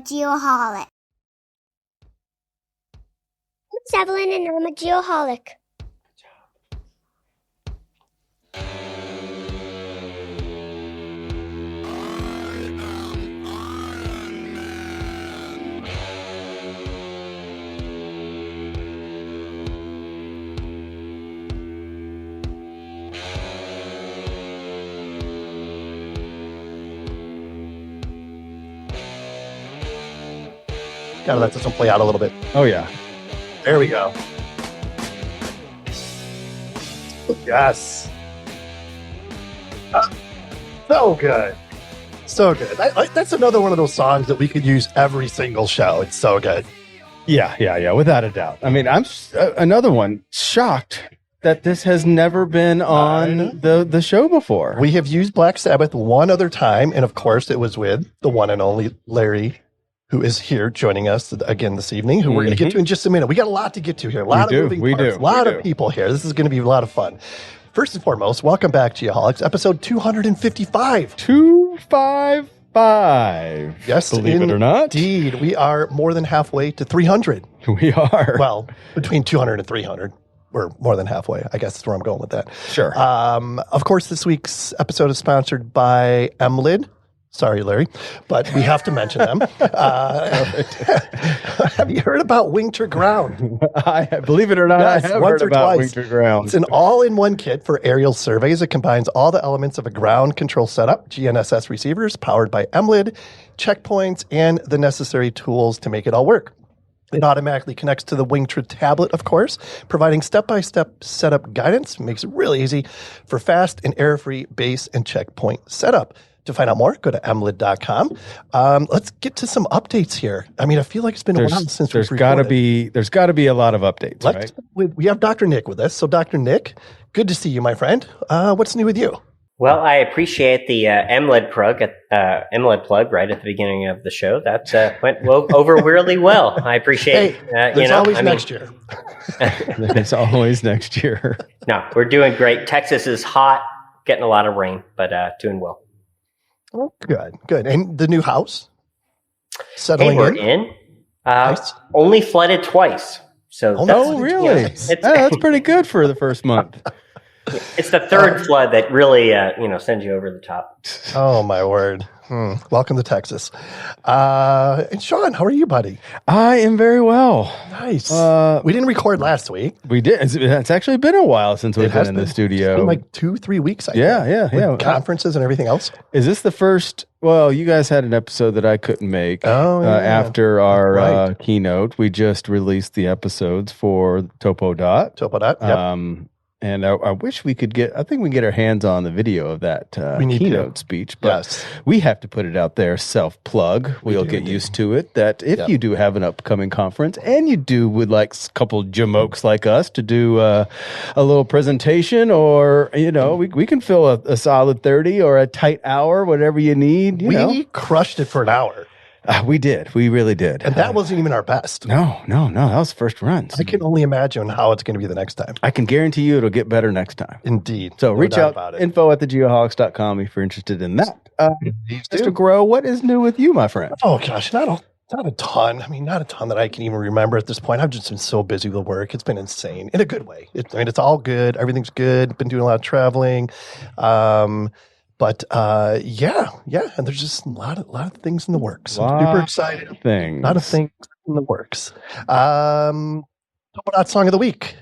geoholic. It's Evelyn, and I'm a geoholic. Gotta let this one play out a little bit. Oh, yeah. There we go. Yes. So good. So good. That's another one of those songs that we could use every single show. It's so good. Yeah, without a doubt. I mean, I'm another one shocked that this has never been on the show before. We have used Black Sabbath one other time, and of course it was with the one and only Larry, who is here joining us again this evening, who we're going to get to in just a minute. We got a lot to get to here. A lot of moving parts. A lot of people here. This is going to be a lot of fun. First and foremost, welcome back, Geoholics, episode 255. 255. Yes, believe it or not. Indeed. We are more than halfway to 300. We are. Well, between 200 and 300. We're more than halfway. I guess that's where I'm going with that. Sure. Of course, this week's episode is sponsored by MLID. Sorry, Larry, but we have to mention them. Have you heard about Winter Ground? Believe it or not, Yes, I have once heard or about twice. Winter Ground. It's an all-in-one kit for aerial surveys. It combines all the elements of a ground control setup, GNSS receivers powered by MLID, checkpoints, and the necessary tools to make it all work. It automatically connects to the Wingtra tablet, of course, providing step-by-step setup guidance. Makes it really easy for fast and error-free base and checkpoint setup. To find out more, go to mlid.com. Let's get to some updates here. I mean, I feel like it's been a while since we've recorded. There's got to be a lot of updates, right? We have Dr. Nick with us. So, Dr. Nick, good to see you, my friend. What's new with you? Well, I appreciate the MLID plug right at the beginning of the show. That went over really well. I appreciate. There's always next year. There's always next year. No, we're doing great. Texas is hot, getting a lot of rain, but doing well. Oh, good. And the new house settling we're in. Nice. Only flooded twice. So really? That's pretty good for the first month. It's the third flood that really, sends you over the top. Oh, my word. Welcome to Texas. And Sean, how are you, buddy? I am very well. Nice. We didn't record last week. We did. It's actually been a while since we've been in the studio. It's been like 2-3 weeks, I think. Yeah. Conferences and everything else. Is this the first? Well, you guys had an episode that I couldn't make after our keynote. We just released the episodes for TopoDot. Yep. And I wish we could I think we can get our hands on the video of that keynote speech, but we have to put it out there, self-plug. We'll get used to it, that if you do have an upcoming conference and you would like a couple jamokes like us to do a little presentation, or, we can fill a solid 30 or a tight hour, whatever you need. We crushed it for an hour. We did. We really did. And that wasn't even our best. No. That was first runs. I can only imagine how it's going to be the next time. I can guarantee you it'll get better next time. Indeed. So reach out, info@thegeoholics.com if you're interested in that. Mr. Grow, what is new with you, my friend? Oh, gosh, not a ton. I mean, not a ton that I can even remember at this point. I've just been so busy with work. It's been insane in a good way. It's all good. Everything's good. Been doing a lot of traveling. But and there's just a lot of things in the works. I'm super excited. A lot of things in the works. TopoDot Song of the Week.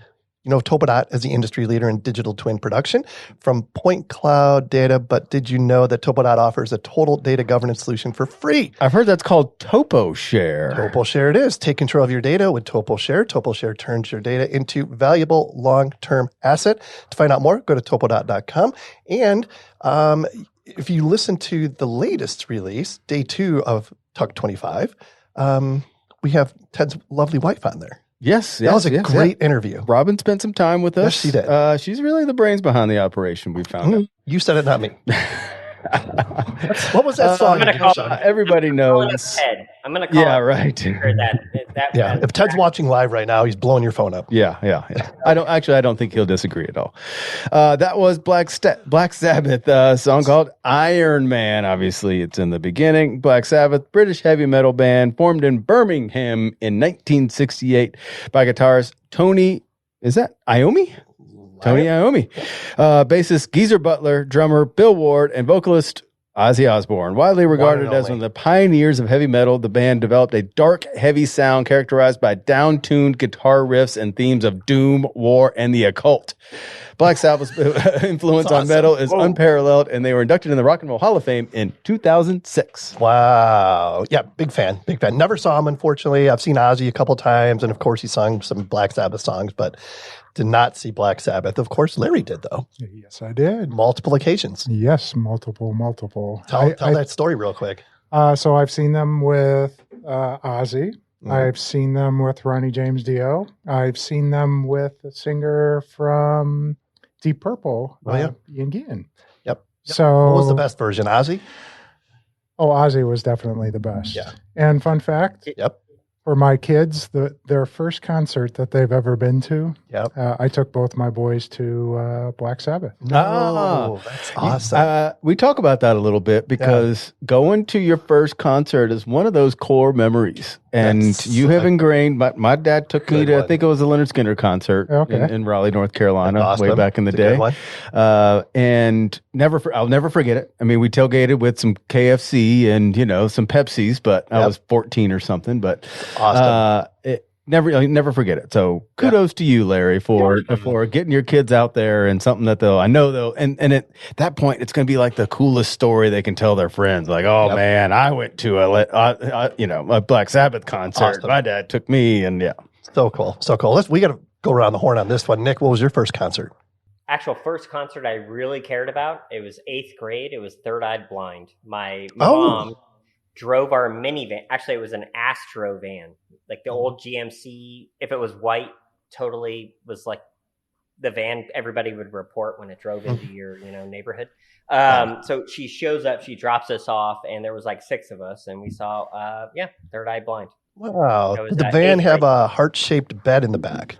You know TopoDot as the industry leader in digital twin production from point cloud data, but did you know that TopoDot offers a total data governance solution for free? I've heard that's called TopoShare. TopoShare it is. Take control of your data with TopoShare. TopoShare turns your data into valuable long-term asset. To find out more, go to topodot.com. And if you listen to the latest release, day 2 of Tug 25, we have Ted's lovely wife on there. Yes, that was a great interview. Robin spent some time with us. Yes, she did. She's really the brains behind the operation, we found out. You said it, not me. What was that song? Everybody knows. I'm going to call Yeah, right. Yeah, if Ted's watching live right now, he's blowing your phone up. Yeah. I don't think he'll disagree at all. That was Black Sabbath, song called Iron Man. Obviously, it's in the beginning. Black Sabbath, British heavy metal band formed in Birmingham in 1968 by guitarist Tony. Is that Iommi? Tony Iommi. Bassist Geezer Butler, drummer Bill Ward, and vocalist Ozzy Osbourne. Widely regarded as one of the pioneers of heavy metal, the band developed a dark, heavy sound characterized by down-tuned guitar riffs and themes of doom, war, and the occult. Black Sabbath's influence on metal is unparalleled, and they were inducted in the Rock and Roll Hall of Fame in 2006. Wow. Yeah, big fan. Never saw him, unfortunately. I've seen Ozzy a couple times, and of course he sung some Black Sabbath songs, but did not see Black Sabbath. Of course, Larry did, though. Yes, I did. Multiple occasions. Yes, multiple. Tell that story real quick. So I've seen them with Ozzy. Mm-hmm. I've seen them with Ronnie James Dio. I've seen them with the singer from Deep Purple, Ian Gillan. Yep. So what was the best version, Ozzy? Oh, Ozzy was definitely the best. Yeah. And fun fact. Yep. For my kids, their first concert that they've ever been to, I took both my boys to Black Sabbath. No, that's awesome. We talk about that a little bit because going to your first concert is one of those core memories. And you have ingrained, my dad took me to, I think it was a Leonard Skinner concert in Raleigh, North Carolina, way back in the day. And I'll never forget it. I mean, we tailgated with some KFC and, some Pepsis, but I was 14 or something, but awesome. Never forget it. So kudos to you, Larry, for getting your kids out there and something that and at that point it's going to be like the coolest story they can tell their friends. Like, oh man, I went to a Black Sabbath concert. Awesome. My dad took me, and so cool. We got to go around the horn on this one. Nick, what was your first concert? Actual first concert I really cared about. It was 8th grade. It was Third Eyed Blind. My mom drove our minivan. Actually, it was an Astro van, like the old GMC. If it was white, totally was like the van everybody would report when it drove into your, neighborhood. So she shows up, she drops us off, and there was like 6 of us, and we saw, Third Eye Blind. Wow. Did the van have a heart-shaped bed in the back?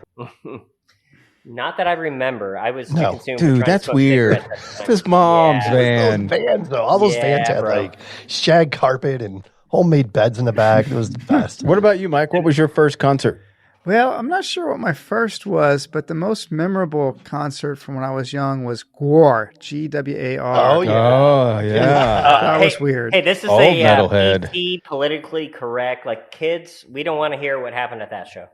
Not that I remember. I was too consumed. Dude, that's weird. This mom's van. Those vans, though. All those vans had like shag carpet and homemade beds in the back. It was the best. What about you, Mike? What was your first concert? Well, I'm not sure what my first was, but the most memorable concert from when I was young was GWAR, G-W-A-R. Oh, yeah. Oh, yeah. That was weird. Hey, this is old metalhead. PC, politically correct. Like, kids, we don't want to hear what happened at that show.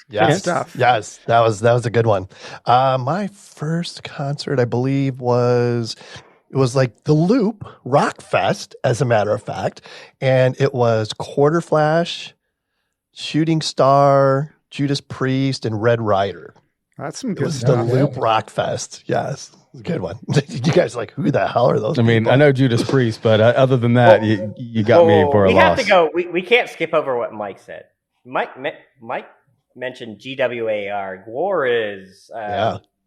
Good stuff. Yes, that was a good one. My first concert, I believe, was like the Loop Rock Fest, as a matter of fact, and it was Quarter Flash, Shooting Star, Judas Priest, and Red Rider. That's some good stuff. It was the Loop Rock Fest. Yes, it was a good one. You guys are like, who the hell are those? I mean, I know Judas Priest, but other than that, you got me for a loss. We have to go. We can't skip over what Mike said. Mike mentioned GWAR. GWAR is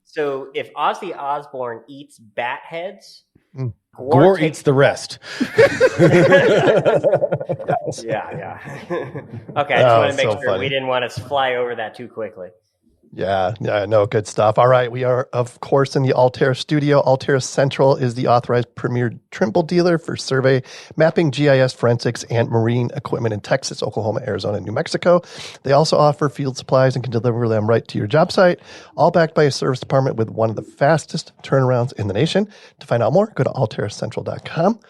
so if Ozzy Osbourne eats bat heads, GWAR eats the rest. Yeah. Okay, I just want to make sure we didn't want to fly over that too quickly. Yeah, no, good stuff. All right, we are, of course, in the Altair studio. Altair Central is the authorized premier Trimble dealer for survey, mapping, GIS, forensics, and marine equipment in Texas, Oklahoma, Arizona, and New Mexico. They also offer field supplies and can deliver them right to your job site, all backed by a service department with one of the fastest turnarounds in the nation. To find out more, go to altaircentral.com.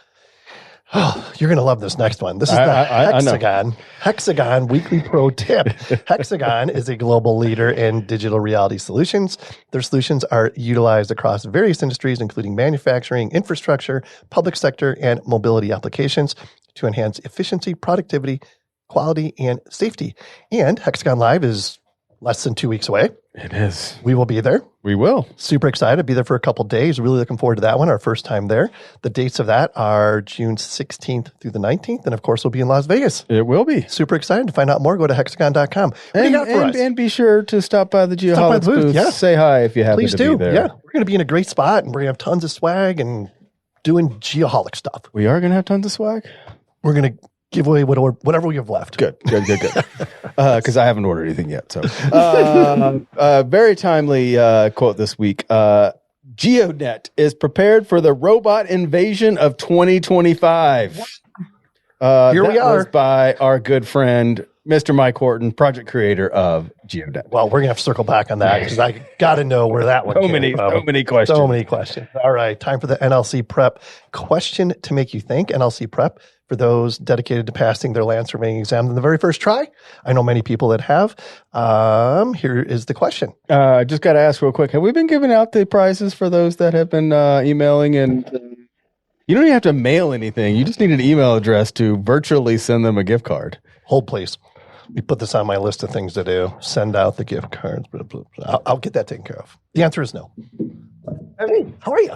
Oh, you're going to love this next one. This is the Hexagon Weekly Pro Tip. Hexagon is a global leader in digital reality solutions. Their solutions are utilized across various industries, including manufacturing, infrastructure, public sector, and mobility applications to enhance efficiency, productivity, quality, and safety. And Hexagon Live is less than 2 weeks away. It is. We will be there. We will. Super excited. Be there for a couple days. Really looking forward to that one. Our first time there. The dates of that are June 16th through the 19th. And of course, we'll be in Las Vegas. It will be. Super excited to find out more. Go to hexagon.com. What do you got for us? And be sure to stop by the Geoholics booth. Yeah. Say hi if you happen Please to do. be there. Yeah. We're going to be in a great spot and we're going to have tons of swag and doing Geoholic stuff. We are going to have tons of swag? We're going to give away whatever we have left. Good. Because I haven't ordered anything yet. So, very timely quote this week. GeoDNet is prepared for the robot invasion of 2025. Here we are. Was by our good friend, Mr. Mike Horton, project creator of GeoDNet. Well, we're going to have to circle back on that because I got to know where that one came from. So many questions. So many questions. All right. Time for the NLC Prep question to make you think. NLC Prep for those dedicated to passing their Lance remaining exam in the very first try. I know many people that have. Here is the question. Just got to ask real quick. Have we been giving out the prizes for those that have been emailing? And you don't even have to mail anything. You just need an email address to virtually send them a gift card. Hold, please. We put this on my list of things to do. Send out the gift cards. Blah, blah, blah. I'll get that taken care of. The answer is no. Hey, how are you?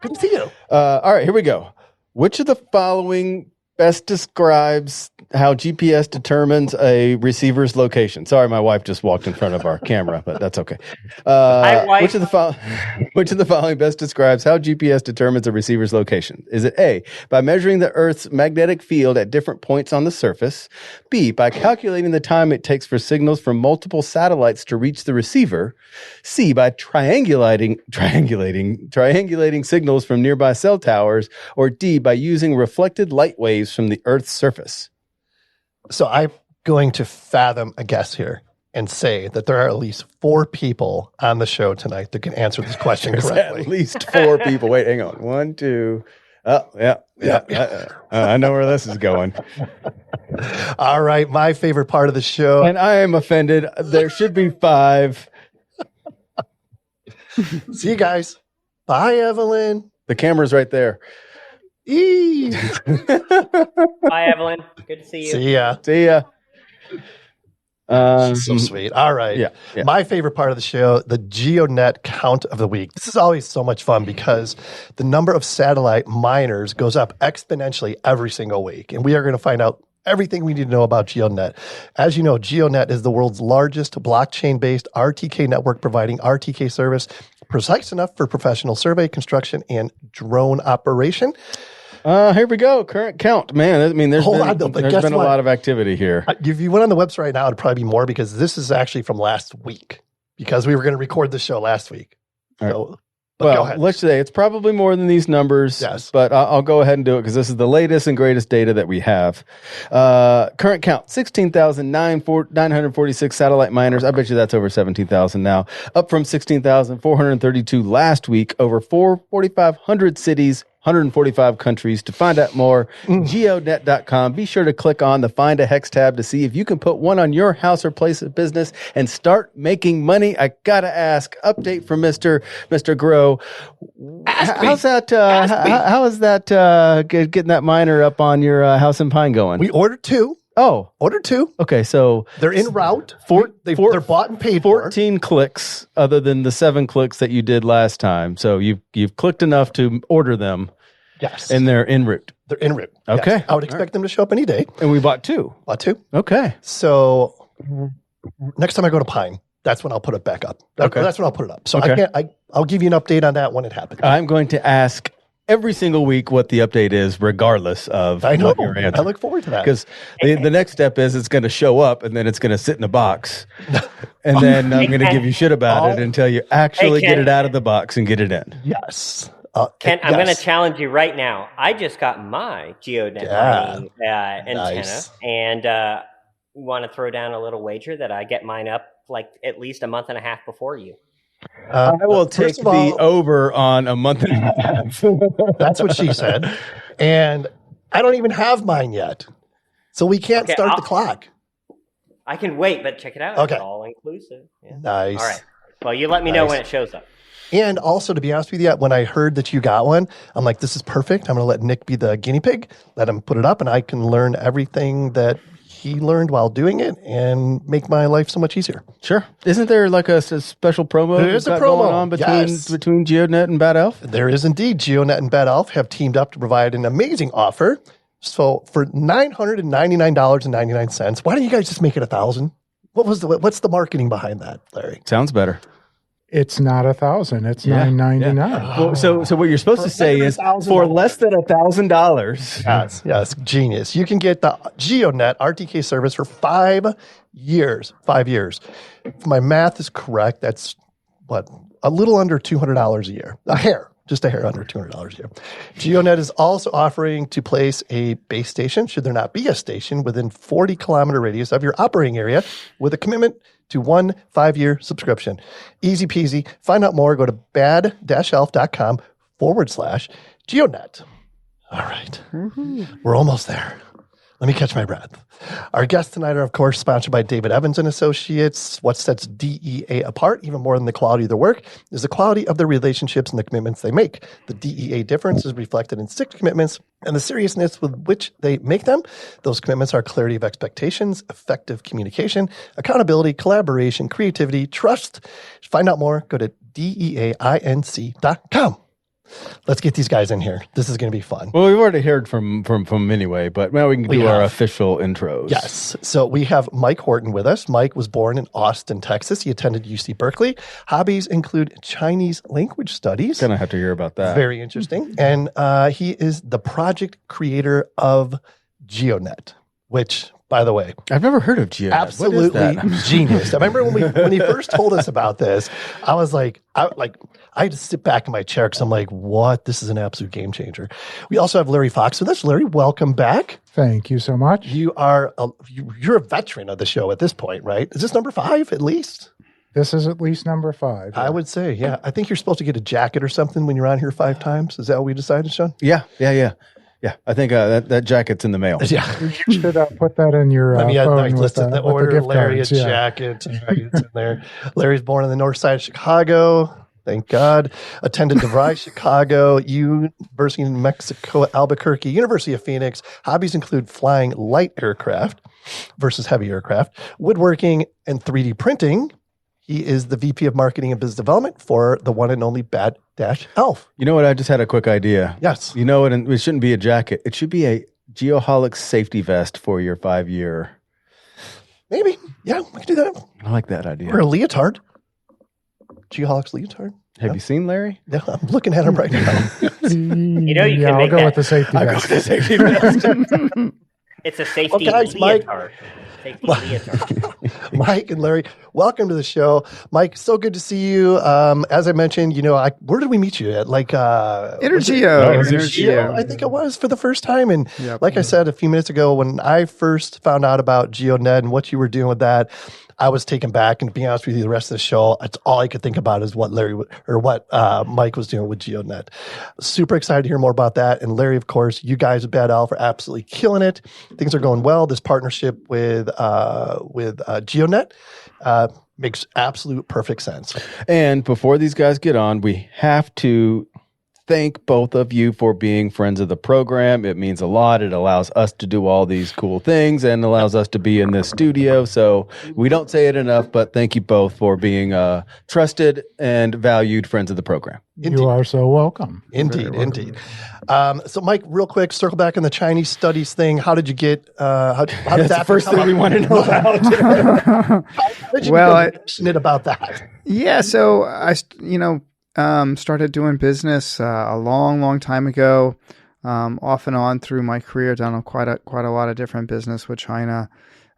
Good to see you. All right, here we go. Which of the following best describes how GPS determines a receiver's location? Sorry, my wife just walked in front of our camera, but that's okay. Hi, wife. Which of the following best describes how GPS determines a receiver's location? Is it A, by measuring the Earth's magnetic field at different points on the surface? B, by calculating the time it takes for signals from multiple satellites to reach the receiver? C, by triangulating signals from nearby cell towers? Or D, by using reflected light waves from the Earth's surface? So I'm going to fathom a guess here and say that there are at least 4 people on the show tonight that can answer this question correctly. At least 4 people. Wait, hang on. 1, 2. Oh, yeah. I know where this is going. All right. My favorite part of the show. And I am offended. There should be 5. See you guys. Bye, Evelyn. The camera's right there. Bye, Evelyn. Good to see you. See ya. She's so sweet. All right. Yeah. My favorite part of the show, the GeoNet count of the week. This is always so much fun because the number of satellite miners goes up exponentially every single week. And we are going to find out everything we need to know about GeoNet. As you know, GeoNet is the world's largest blockchain-based RTK network providing RTK service precise enough for professional survey, construction, and drone operation. Here we go. Current count. Man, I mean, there's been a lot of activity here. If you went on the website right now, it'd probably be more because this is actually from last week because we were going to record the show last week. So, well, go ahead. Let's say it's probably more than these numbers, yes. But I'll go ahead and do it because this is the latest and greatest data that we have. Current count, 16,946 satellite miners. I bet you that's over 17,000 now, up from 16,432 last week, over 4,500 cities, 145 countries. To find out more, geodnet.com. Be sure to click on the Find a Hex tab to see if you can put one on your house or place of business and start making money. I gotta ask, update from Mr. Grow. How's that? How is that getting that miner up on your house in Pine going? We ordered 2. Oh, ordered 2. Okay, so they're en route. They're bought and paid 14 clicks, other than the 7 clicks that you did last time. So you've clicked enough to order them. Yes, and they're en route. They're en route. Okay, yes. I would expect them to show up any day. And we bought 2. Okay, so next time I go to Pine, that's when I'll put it back up. That's when I'll put it up. So I'll give you an update on that when it happens. I'm going to ask every single week what the update is, regardless of what your answer. I look forward to that. Because the next step is it's going to show up, and then it's going to sit in a box. And then I'm going to give you shit about it until you actually get it out of the box and get it in. Yes. Ken, I'm going to challenge you right now. I just got my GeoDNet antenna, and want to throw down a little wager that I get mine up like at least a month and a half before you. I will take the over on a month and a half. That's what she said. And I don't even have mine yet. So we can't start the clock. I can wait, but check it out. Okay. It's all inclusive. Yeah. Nice. All right. Well, you let me know when it shows up. And also, to be honest with you, when I heard that you got one, I'm like, this is perfect. I'm going to let Nick be the guinea pig, let him put it up, and I can learn everything that he learned while doing it and make my life so much easier. Sure. Isn't there like a special promo? There is a promo going on between GeoDNet and Bad Elf? There is indeed. GeoNet and Bad Elf have teamed up to provide an amazing offer. So for $999.99, why don't you guys just make it $1,000? What's the marketing behind that, Larry? Sounds better. It's not $1,000. It's $999. Well, so what you're supposed to say is for less than $1,000. Yes, genius. You can get the GeoNet RTK service for 5 years. 5 years. If my math is correct, that's a little under $200 a year. Just a hair under $200 a year. GeoNet is also offering to place a base station, should there not be a station, within 40-kilometer radius of your operating area with a commitment to 1 5-year subscription. Easy peasy. Find out more. Go to bad-elf.com/GeoNet. All right. We're almost there. Let me catch my breath. Our guests tonight are, of course, sponsored by David Evans & Associates. What sets DEA apart, even more than the quality of their work, is the quality of their relationships and the commitments they make. The DEA difference is reflected in 6 commitments and the seriousness with which they make them. Those commitments are clarity of expectations, effective communication, accountability, collaboration, creativity, trust. To find out more, go to DEAINC.com. Let's get these guys in here. This is going to be fun. Well, we've already heard from anyway, but now we can do our official intros. Yes. So we have Mike Horton with us. Mike was born in Austin, Texas. He attended UC Berkeley. Hobbies include Chinese language studies. Gonna have to hear about that. Very interesting. And he is the project creator of GeoNet, which, by the way, I've never heard of GeoNet. Absolutely genius. I remember when he first told us about this, I was like, I had to sit back in my chair because I'm like, what? This is an absolute game changer. We also have Larry Fox with us. Larry, welcome back. Thank you so much. You're a veteran of the show at this point, right? Is this number 5 at least? This is at least number 5. I would say, yeah. I think you're supposed to get a jacket or something when you're on here 5 times. Is that what we decided, Sean? Yeah. I think that jacket's in the mail. Yeah. You should put that in your phone with the order gift Larry cards. a jacket. It's in there. Larry's born on the north side of Chicago. Thank God. Attended DeVry, Chicago, University of New Mexico, Albuquerque, University of Phoenix. Hobbies include flying light aircraft versus heavy aircraft, woodworking, and 3D printing. He is the VP of Marketing and Business Development for the one and only Bad Elf. You know what? I just had a quick idea. Yes. You know what? It shouldn't be a jacket. It should be a Geoholic safety vest for your 5-year. Maybe. Yeah, we can do that. I like that idea. Or a leotard. Geoholic's leotard. Have you seen Larry? Yeah, I'm looking at him right now. You can I'll make go that. with the safety I'll go vest. with the safety vest. It's a safety guys, leotard. Safety leotard. Mike and Larry, welcome to the show. Mike, so good to see you. As I mentioned, where did we meet you at? Intergeo. I think it was for the first time. And Yep. like I said a few minutes ago, when I first found out about GeoNet and what you were doing with that, I was taken back. And to be honest with you, the rest of the show, it's all I could think about is what Mike was doing with GeoNet. Super excited to hear more about that. And Larry, of course, you guys at Bad Elf are absolutely killing it. Things are going well. This partnership with GeoNet makes absolute perfect sense. And before these guys get on, we have to thank both of you for being friends of the program. It means a lot. It allows us to do all these cool things and allows us to be in this studio. So we don't say it enough, but thank you both for being trusted and valued friends of the program. Indeed. You are so welcome. Indeed. So, Mike, real quick, circle back on the Chinese studies thing. How did you get? How did That's that the first thing we want to know about. How did you Well, get passionate about that? Yeah, so I started doing business a long time ago, off and on through my career. Done quite a lot of different business with China.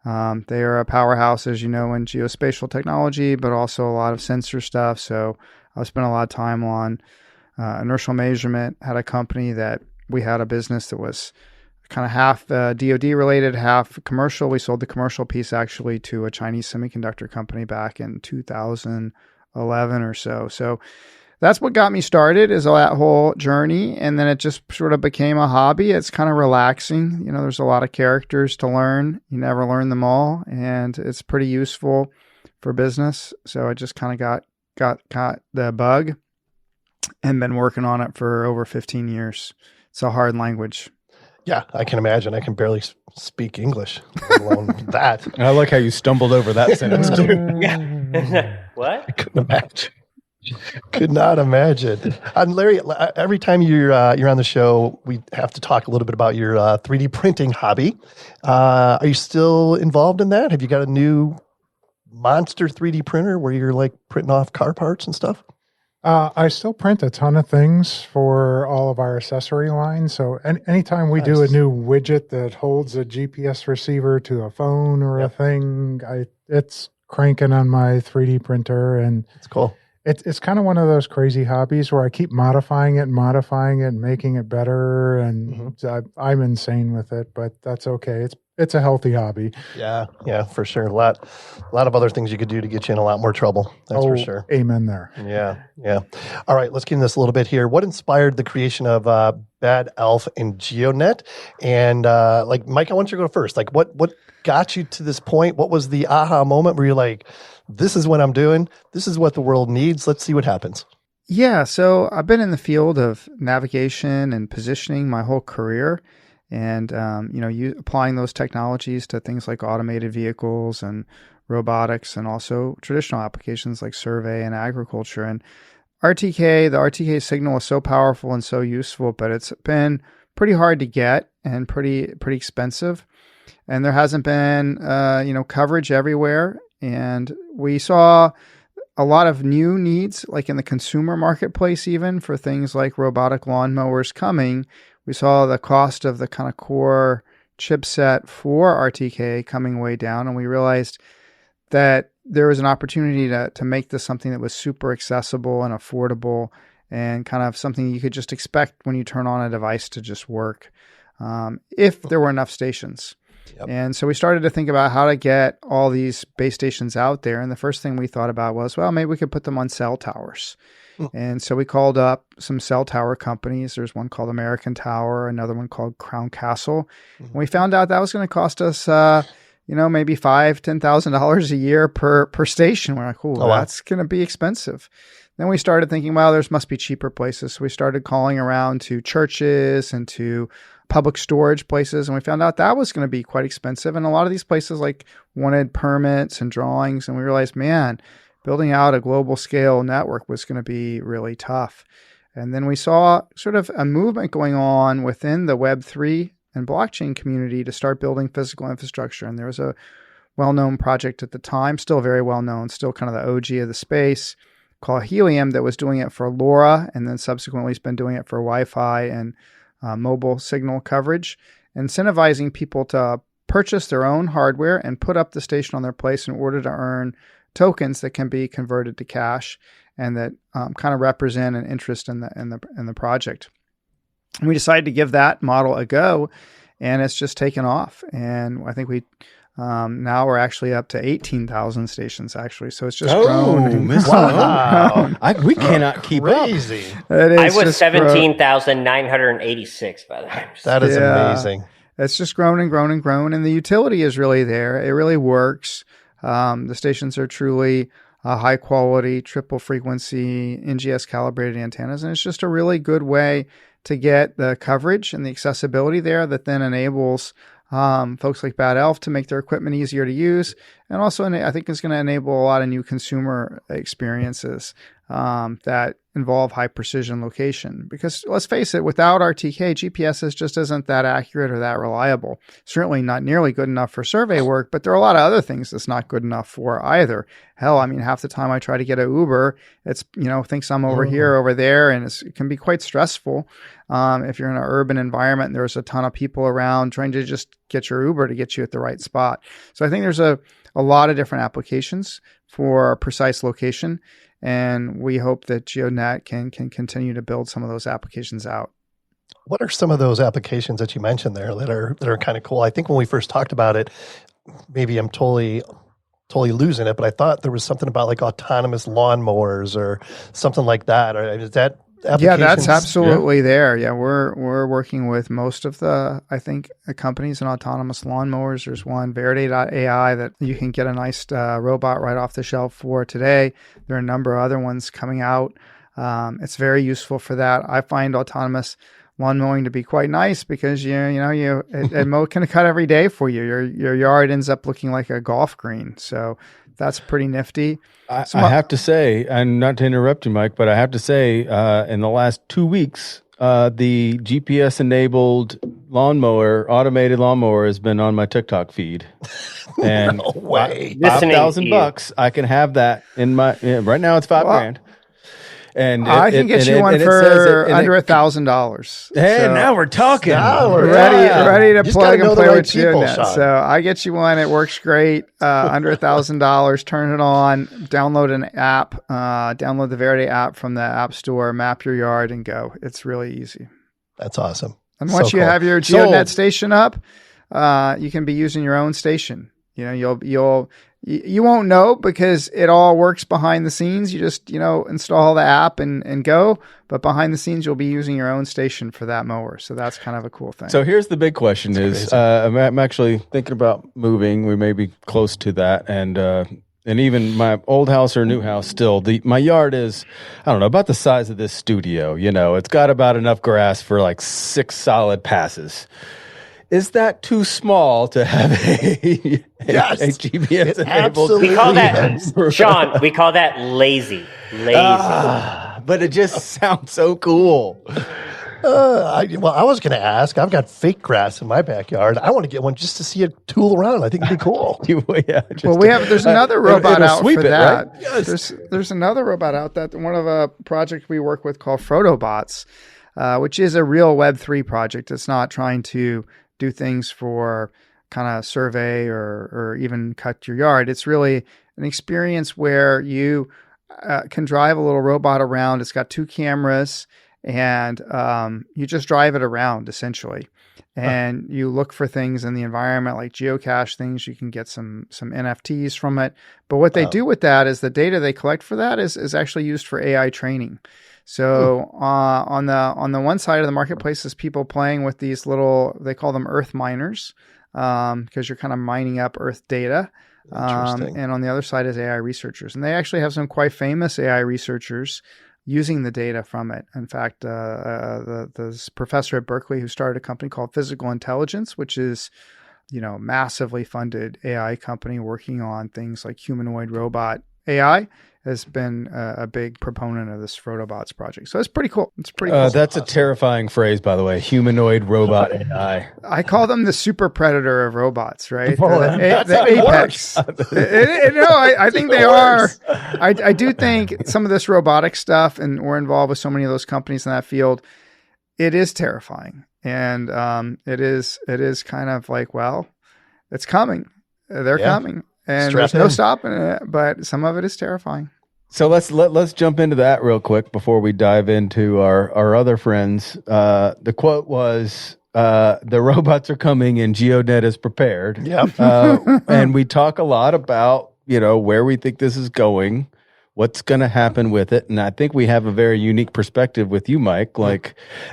They are a powerhouse, as you know, in geospatial technology, but also a lot of sensor stuff. So I spent a lot of time on inertial measurement. Had a company that we had a business that was kind of half DoD related, half commercial. We sold the commercial piece actually to a Chinese semiconductor company back in 2011 or so. So that's what got me started, is that whole journey. And then it just sort of became a hobby. It's kind of relaxing. There's a lot of characters to learn. You never learn them all. And it's pretty useful for business. So I just kind of got the bug and been working on it for over 15 years. It's a hard language. Yeah, I can imagine. I can barely speak English, let alone that. I like how you stumbled over that sentence too. Yeah. What? I couldn't imagine. Could not imagine. And Larry, every time you're on the show, we have to talk a little bit about your 3D printing hobby. Are you still involved in that? Have you got a new monster 3D printer where you're like printing off car parts and stuff? I still print a ton of things for all of our accessory lines. So anytime we do a new widget that holds a GPS receiver to a phone or a thing, it's cranking on my 3D printer, and it's cool. It's kind of one of those crazy hobbies where I keep modifying it, and making it better, and I'm insane with it, but that's okay. It's a healthy hobby. Yeah, for sure. A lot of other things you could do to get you in a lot more trouble. That's for sure. Amen there. Yeah. All right, let's get into this a little bit here. What inspired the creation of Bad Elf and GeoNet? And like Mike, I want you to go first. Like, what got you to this point? What was the aha moment where you're like, this is what I'm doing. This is what the world needs. Let's see what happens. Yeah, so I've been in the field of navigation and positioning my whole career, and applying those technologies to things like automated vehicles and robotics, and also traditional applications like survey and agriculture. And the RTK signal is so powerful and so useful, but it's been pretty hard to get and pretty expensive, and there hasn't been coverage everywhere. And we saw a lot of new needs, like in the consumer marketplace, even for things like robotic lawnmowers coming. We saw the cost of the kind of core chipset for RTK coming way down, and we realized that there was an opportunity to make this something that was super accessible and affordable, and kind of something you could just expect when you turn on a device to just work, if there were enough stations. Yep. And so we started to think about how to get all these base stations out there. And the first thing we thought about was, well, maybe we could put them on cell towers. And so we called up some cell tower companies. There's one called American Tower, another one called Crown Castle. And we found out that was going to cost us, maybe $5,000-$10,000 a year per station. We're like, that's going to be expensive. Then we started thinking, well, there must be cheaper places. So we started calling around to churches and to public storage places, and we found out that was going to be quite expensive. And a lot of these places wanted permits and drawings, and we realized, man, building out a global scale network was going to be really tough. And then we saw sort of a movement going on within the Web3 and blockchain community to start building physical infrastructure. And there was a well-known project at the time, still very well-known, still kind of the OG of the space, called Helium, that was doing it for LoRa, and then subsequently has been doing it for Wi-Fi and mobile signal coverage, incentivizing people to purchase their own hardware and put up the station on their place in order to earn tokens that can be converted to cash, and that kind of represent an interest in the project. And we decided to give that model a go, and it's just taken off. And I think we now we're actually up to 18,000 stations, actually. So it's just grown. Wow. We cannot keep Crazy. up. I was 17,986 by the way. That is amazing. It's just grown and grown and grown. And the utility is really there. It really works. The stations are truly high quality, triple frequency, NGS calibrated antennas. And it's just a really good way to get the coverage and the accessibility there that then enables folks like Bad Elf to make their equipment easier to use. And also, I think it's going to enable a lot of new consumer experiences that involve high precision location. Because let's face it, without RTK, GPS just isn't that accurate or that reliable. Certainly not nearly good enough for survey work, but there are a lot of other things that's not good enough for either. Hell, I mean, half the time I try to get an Uber, it's, thinks I'm over here, over there, and it can be quite stressful. If you're in an urban environment and there's a ton of people around trying to just get your Uber to get you at the right spot. So I think there's a lot of different applications for precise location. And we hope that GeoDNet can continue to build some of those applications out. What are some of those applications that you mentioned there that are kind of cool? I think when we first talked about it, maybe I'm totally losing it, but I thought there was something about like autonomous lawnmowers or something like that. Or is that Yeah, that's absolutely there. Yeah, we're working with most of the, I think, companies in autonomous lawnmowers. There's one, Verde.ai, that you can get a nice robot right off the shelf for today. There are a number of other ones coming out. It's very useful for that. I find autonomous lawn mowing to be quite nice because it can cut every day for you. Your yard ends up looking like a golf green. So that's pretty nifty. I have to say, and not to interrupt you, Mike, but I have to say, in the last 2 weeks, the GPS-enabled automated lawnmower, has been on my TikTok feed. And no way. $5,000, I can have that in my. Right now, it's $5,000. And I can get you one for under $1,000. Hey, now we're talking. Now we're ready to plug and play with GeoDNet. So I get you one. It works great. Under $1,000. Turn it on. Download an app. Download the Verity app from the App Store. Map your yard and go. It's really easy. That's awesome. And once you have your GeoDNet station up, you can be using your own station. You won't know because it all works behind the scenes. You just, install the app and go. But behind the scenes, you'll be using your own station for that mower. So that's kind of a cool thing. So here's the big question I'm actually thinking about moving. We may be close to that. And even my old house or new house still, my yard is, I don't know, about the size of this studio. It's got about enough grass for like 6 solid passes. Is that too small to have a GPS enabled? We call that, Sean, we call that lazy. But it just sounds so cool. I was going to ask. I've got fake grass in my backyard. I want to get one just to see it tool around. I think it'd be cool. There's another robot out for that. Right? Yes. There's another robot out that one of a project we work with called Frodobots, which is a real Web3 project. It's not trying to do things for kind of survey or even cut your yard. It's really an experience where you can drive a little robot around. It's got 2 cameras and you just drive it around essentially. And you look for things in the environment like geocache things. You can get some NFTs from it. But what they do with that is the data they collect for that is actually used for AI training. So on the one side of the marketplace is people playing with these little, they call them earth miners, because you're kind of mining up earth data. And on the other side is AI researchers. And they actually have some quite famous AI researchers using the data from it. In fact, the professor at Berkeley who started a company called Physical Intelligence, which is, massively funded AI company working on things like humanoid robot AI, has been a big proponent of this Frodobots project. So it's pretty cool. It's pretty cool. That's a terrifying phrase, by the way. Humanoid robot AI. I call them the super predator of robots, right? The apex. I think they are. I do think some of this robotic stuff, and we're involved with so many of those companies in that field, it is terrifying. And it is kind of like, well, it's coming. They're coming. And there's no stopping it, but some of it is terrifying. So let's jump into that real quick before we dive into our other friends. The quote was, "The robots are coming, and GeoDNet is prepared." Yeah, and we talk a lot about where we think this is going, what's going to happen with it, and I think we have a very unique perspective with you, Mike.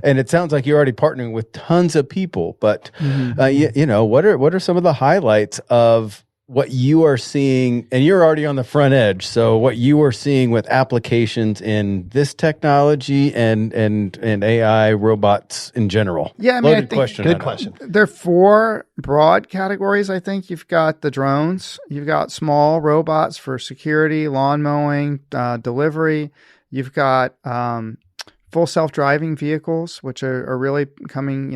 And it sounds like you're already partnering with tons of people, but what are some of the highlights of what you are seeing, and you're already on the front edge. So what you are seeing with applications in this technology and AI robots in general. Yeah, I mean, I think good question. There are 4 broad categories. I think you've got the drones, you've got small robots for security, lawn mowing, delivery. You've got full self-driving vehicles, which are really coming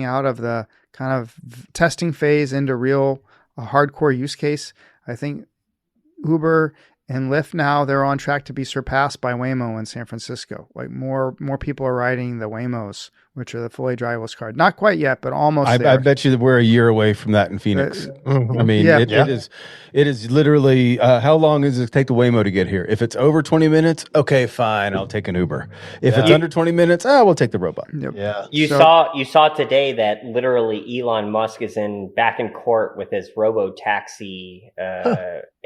out of the kind of testing phase into real a hardcore use case. I think Uber and Lyft now, they're on track to be surpassed by Waymo in San Francisco. Like more people are riding the Waymos, which are the fully driverless cars. Not quite yet, but almost there. I bet you that we're a year away from that in Phoenix. I mean, it is literally, how long does it take the Waymo to get here? If it's over 20 minutes, okay, fine, I'll take an Uber. If it's under 20 minutes, we'll take the robot. Yep. Yeah. You saw today that literally Elon Musk is back in court with his robo-taxi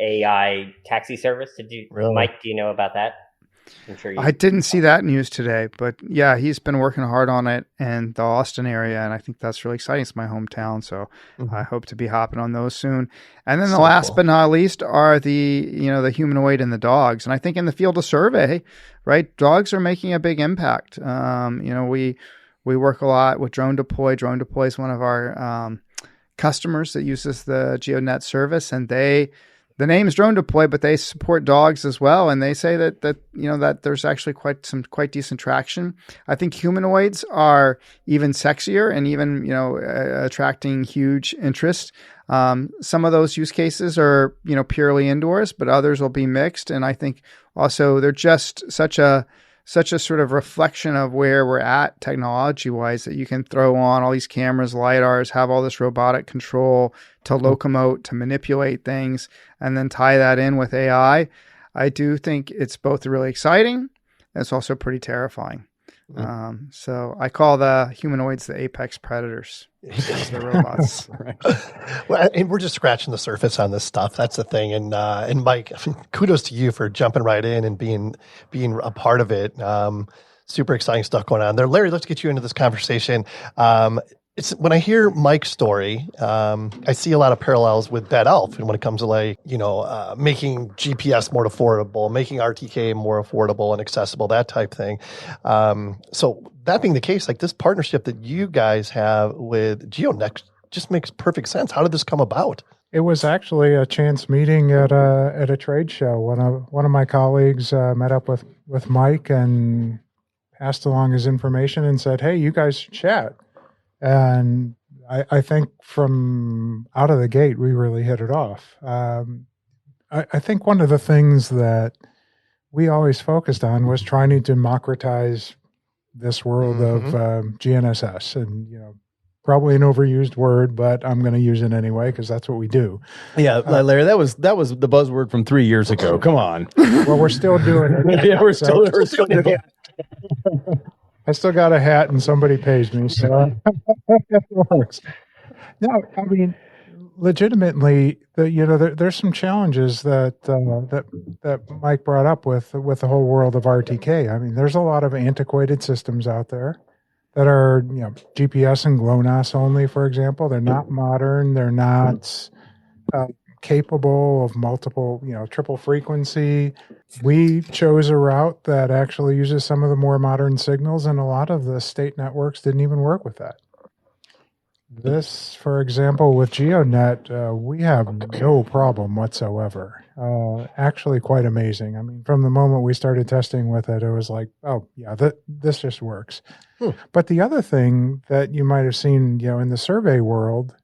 AI taxi service. Really? Mike, do you know about that? I'm sure I didn't see that news today, but yeah, he's been working hard on it in the Austin area, and I think that's really exciting. It's my hometown, so I hope to be hopping on those soon. And then the last but not least are the humanoid and the dogs. And I think in the field of survey, right, dogs are making a big impact. We work a lot with Drone Deploy. Drone Deploy is one of our customers that uses the GeoDNet service, and the name is Drone Deploy, but they support dogs as well. And they say that there's actually quite decent traction. I think humanoids are even sexier and even attracting huge interest. Some of those use cases are purely indoors, but others will be mixed. And I think also they're just such a sort of reflection of where we're at technology-wise, that you can throw on all these cameras, LiDARs, have all this robotic control to locomote, to manipulate things, and then tie that in with AI. I do think it's both really exciting, and it's also pretty terrifying. So I call the humanoids the apex predators. The robots. Right. Well, and we're just scratching the surface on this stuff. That's the thing. And Mike, kudos to you for jumping right in and being a part of it. Super exciting stuff going on there. Larry, let's get you into this conversation. It's when I hear Mike's story, I see a lot of parallels with Bad Elf, and when it comes to making GPS more affordable, making RTK more affordable and accessible, that type thing. So that being the case, like this partnership that you guys have with GeoDNet just makes perfect sense. How did this come about? It was actually a chance meeting at a trade show. One of my colleagues met up with Mike and passed along his information and said, "Hey, you guys should chat." And I think from out of the gate, we really hit it off. I think one of the things that we always focused on was trying to democratize this world of GNSS. And, probably an overused word, but I'm going to use it anyway because that's what we do. Yeah, Larry, that was the buzzword from 3 years ago. Come on. Well, we're still doing it. Yeah, we're still doing it. I still got a hat and somebody pays me, so it works. No, I mean, legitimately, there's some challenges that Mike brought up with the whole world of RTK. I mean, there's a lot of antiquated systems out there that are GPS and GLONASS only, for example. They're not modern. They're not capable of multiple, triple frequency. We chose a route that actually uses some of the more modern signals, and a lot of the state networks didn't even work with that. This, for example, with GeoDNet, we have no problem whatsoever. Actually quite amazing. I mean, from the moment we started testing with it, it was like, oh, yeah, this just works. But the other thing that you might have seen, in the survey world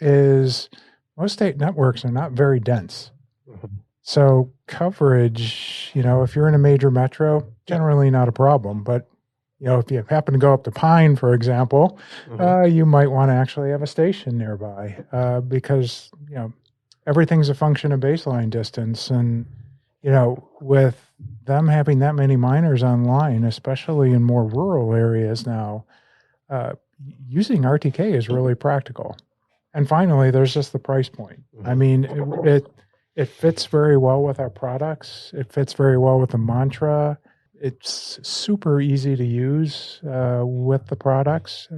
is most state networks are not very dense. So coverage, if you're in a major metro, generally not a problem. But, if you happen to go up to Pine, for example, you might want to actually have a station nearby because, everything's a function of baseline distance. And, with them having that many miners online, especially in more rural areas now, using RTK is really practical. And finally, there's just the price point. I mean, it fits very well with our products. It fits very well with the mantra. It's super easy to use with the products.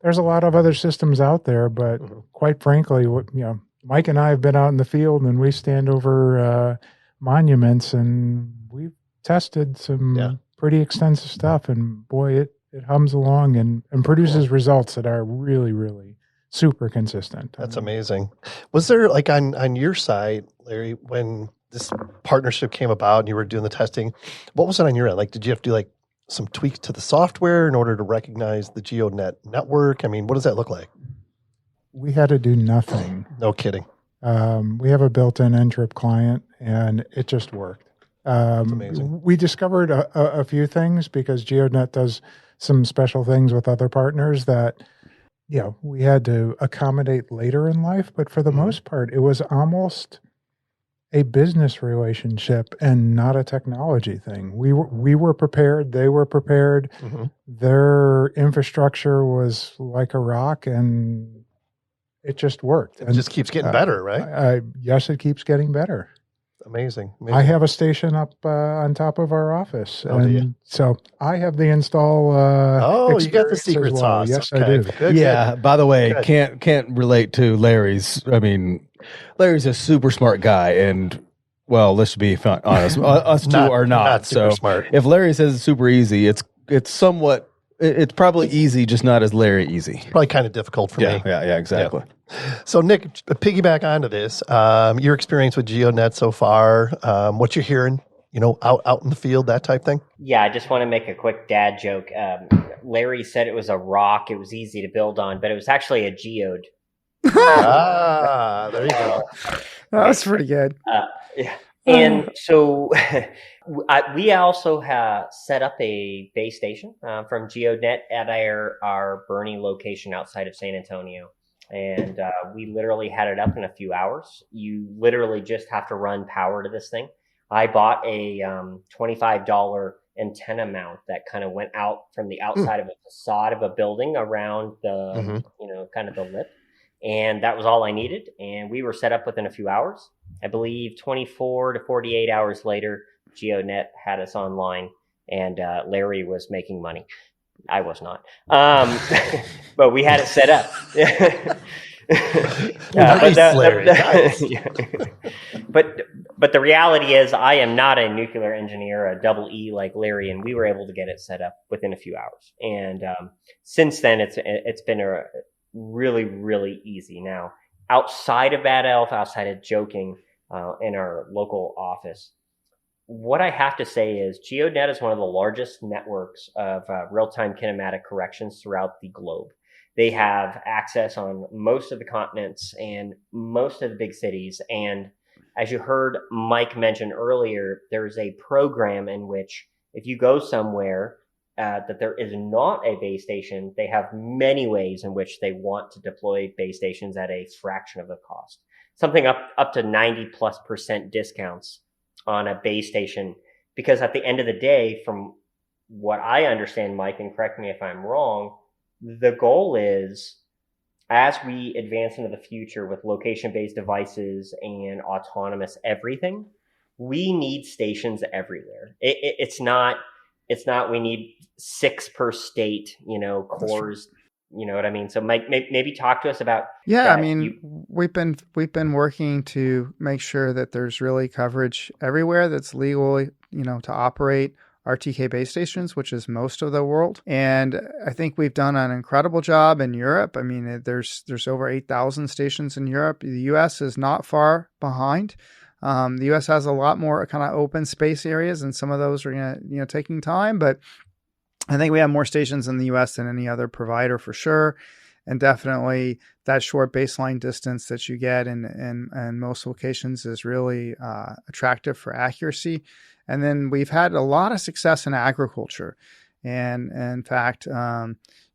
There's a lot of other systems out there, but quite frankly, Mike and I have been out in the field and we stand over monuments and we've tested some pretty extensive stuff. And boy, it hums along and produces results that are really, really super consistent. That's amazing. Was there on your side, Larry, when this partnership came about and you were doing the testing, what was it on your end? Did you have to do some tweaks to the software in order to recognize the GeoDNet network? I mean, what does that look like? We had to do nothing. No kidding. We have a built-in Ntrip client and it just worked. That's amazing. We discovered a few things because GeoDNet does some special things with other partners that we had to accommodate later in life, but for the most part, it was almost a business relationship and not a technology thing. We were prepared. They were prepared. Their infrastructure was like a rock, and it just worked. It just keeps getting better, right? Yes, it keeps getting better. Amazing. I have a station up on top of our office, and so I have the install. You got the secret sauce. Yes, okay. I do. Good. By the way, can't relate to Larry's. I mean, Larry's a super smart guy, and well, let's be honest, us two are not super so smart. If Larry says it's super easy, it's somewhat It's probably easy, just not as Larry easy. It's probably kind of difficult for me. Yeah, exactly. Yeah. So, Nick, piggyback onto this, your experience with GeoDNet so far, what you're hearing, out in the field, that type thing? Yeah, I just want to make a quick dad joke. Larry said it was a rock. It was easy to build on, but it was actually a geode. There you go. That was pretty good. Yeah. And so we also have set up a base station from GeoDNet at our Bernie location outside of San Antonio. And we literally had it up in a few hours. You literally just have to run power to this thing. I bought a $25 antenna mount that kind of went out from the outside of a facade of a building around the, kind of the lip. And that was all I needed. And we were set up within a few hours. I believe 24 to 48 hours later, GeoDNet had us online and Larry was making money. I was not. But we had it set up. But the reality is I am not a nuclear engineer, a double E like Larry, and we were able to get it set up within a few hours. And since then, it's been a really, really easy. Now, outside of Bad Elf, outside of joking in our local office, what I have to say is GeoDNet is one of the largest networks of real-time kinematic corrections throughout the globe. They have access on most of the continents and most of the big cities. And as you heard Mike mention earlier, there's a program in which if you go somewhere that there is not a base station, they have many ways in which they want to deploy base stations at a fraction of the cost. Something up to 90+% discounts on a base station. Because at the end of the day, from what I understand, Mike, and correct me if I'm wrong, the goal is, as we advance into the future with location-based devices and autonomous everything, we need stations everywhere. It's not we need 6 per state, cores. You know what I mean? So Mike, maybe talk to us about. Yeah, I mean, we've been working to make sure that there's really coverage everywhere that's legal, to operate RTK base stations, which is most of the world. And I think we've done an incredible job in Europe. I mean, there's over 8,000 stations in Europe. The US is not far behind. The US has a lot more kind of open space areas, and some of those are taking time, but I think we have more stations in the US than any other provider for sure. And definitely that short baseline distance that you get in most locations is really attractive for accuracy. And then we've had a lot of success in agriculture. And in fact,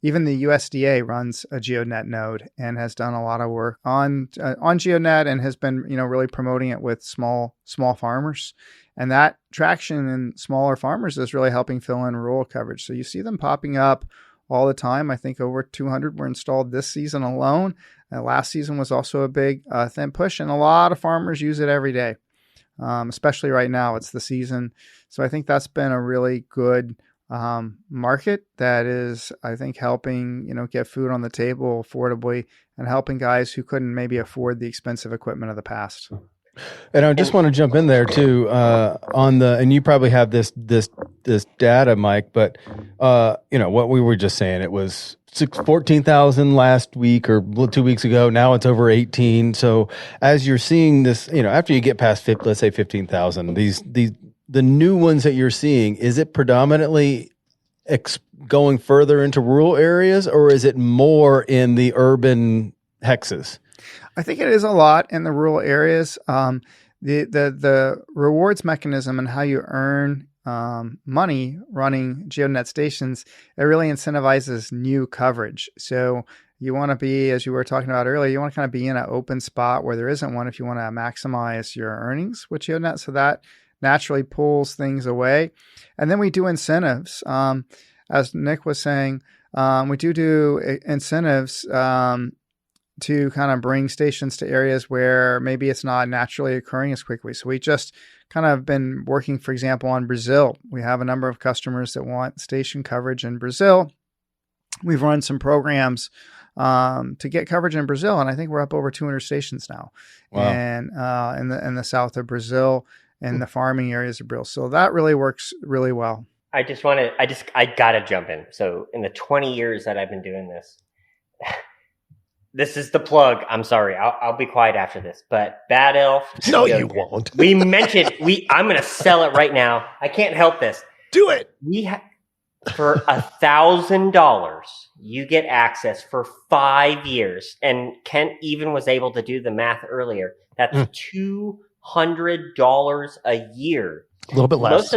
even the USDA runs a GeoDNet node and has done a lot of work on GeoDNet and has been, really promoting it with small farmers. And that traction in smaller farmers is really helping fill in rural coverage. So you see them popping up all the time. I think over 200 were installed this season alone. Last season was also a big thin push, and a lot of farmers use it every day, especially right now. It's the season. So I think that's been a really good market that is, I think, helping, get food on the table affordably and helping guys who couldn't maybe afford the expensive equipment of the past. And I just want to jump in there too and you probably have this data, Mike, but what we were just saying, it was 14,000 last week or 2 weeks ago. Now it's over 18. So as you're seeing this, after you get past let's say 15,000, the new ones that you're seeing, is it predominantly going further into rural areas, or is it more in the urban hexes? I think it is a lot in the rural areas. The rewards mechanism and how you earn money running GeoDNet stations, it really incentivizes new coverage. So you want to be, as you were talking about earlier, you want to kind of be in an open spot where there isn't one if you want to maximize your earnings with GeoDNet. So that naturally pulls things away. And then we do incentives. As Nick was saying, we do incentives to kind of bring stations to areas where maybe it's not naturally occurring as quickly. So we just kind of been working, for example, on Brazil. We have a number of customers that want station coverage in Brazil. We've run some programs to get coverage in Brazil, and I think we're up over 200 stations now. Wow. And in the south of Brazil and the farming areas of Brazil. So that really works really well. I gotta jump in. So in the 20 years that I've been doing this, this is the plug. I'm sorry. I'll be quiet after this, but Bad Elf. No, you won't. We mentioned, I'm going to sell it right now. I can't help this. Do it. For $1,000, you get access for 5 years. And Kent even was able to do the math earlier. That's $200 a year. A little bit less.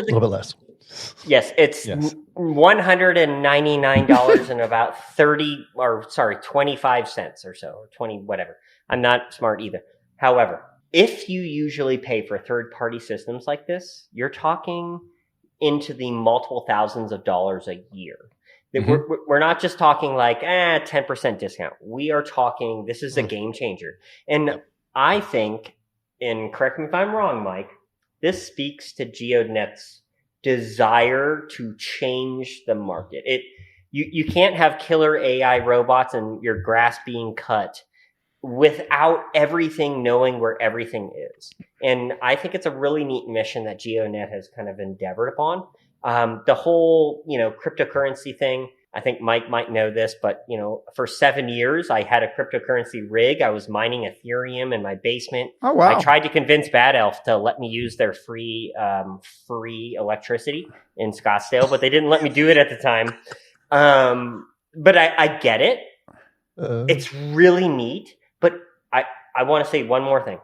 Yes, it's $199 and about 25 cents or so, or 20, whatever. I'm not smart either. However, if you usually pay for third-party systems like this, you're talking into the multiple thousands of dollars a year. We're not just talking like 10% discount. We are talking, this is a game changer. And I think, and correct me if I'm wrong, Mike, this speaks to GeoDNet's desire to change the market. You can't have killer AI robots and your grass being cut without everything knowing where everything is. And I think it's a really neat mission that GeoNet has kind of endeavored upon. The whole, cryptocurrency thing, I think Mike might know this, but, for 7 years, I had a cryptocurrency rig. I was mining Ethereum in my basement. Oh, wow. I tried to convince Bad Elf to let me use their free electricity in Scottsdale, but they didn't let me do it at the time. But I get it. It's really neat. But I want to say one more thing.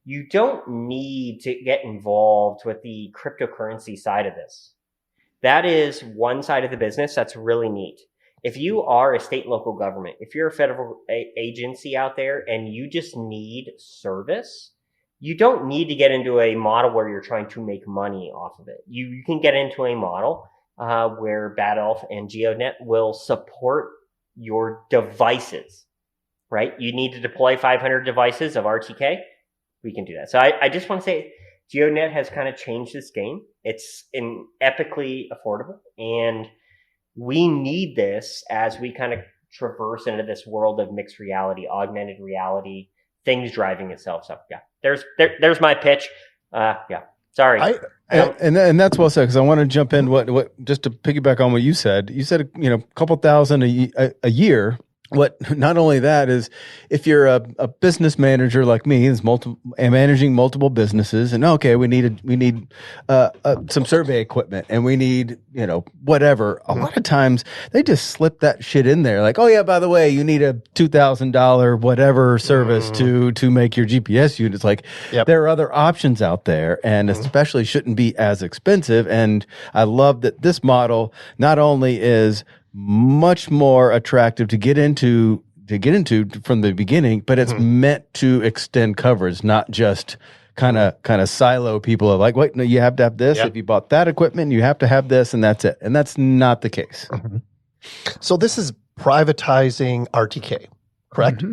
You don't need to get involved with the cryptocurrency side of this. That is one side of the business that's really neat. If you are a state and local government, if you're a federal agency out there and you just need service, you don't need to get into a model where you're trying to make money off of it. You can get into a model where Bad Elf and GeoDNet will support your devices, right? You need to deploy 500 devices of RTK. We can do that. So I just want to say GeoDNet has kind of changed this game. It's epically affordable, and we need this as we kind of traverse into this world of mixed reality, augmented reality, things driving itself. So yeah, there's my pitch. Sorry. And that's well said, because I want to jump in. What just to piggyback on what you said. You said a couple thousand a year. What not only that is, if you're a business manager like me, is managing multiple businesses, and okay, we need some survey equipment, and we need whatever. A lot of times they just slip that shit in there, like, oh yeah, by the way, you need a $2,000 whatever service to make your GPS units. Like there are other options out there, and especially shouldn't be as expensive. And I love that this model not only is much more attractive to get into from the beginning, but it's meant to extend coverage, not just kind of silo people of like, wait, no, you have to have this. If you bought that equipment, you have to have this, and that's it. And that's not the case. So this is privatizing RTK, correct?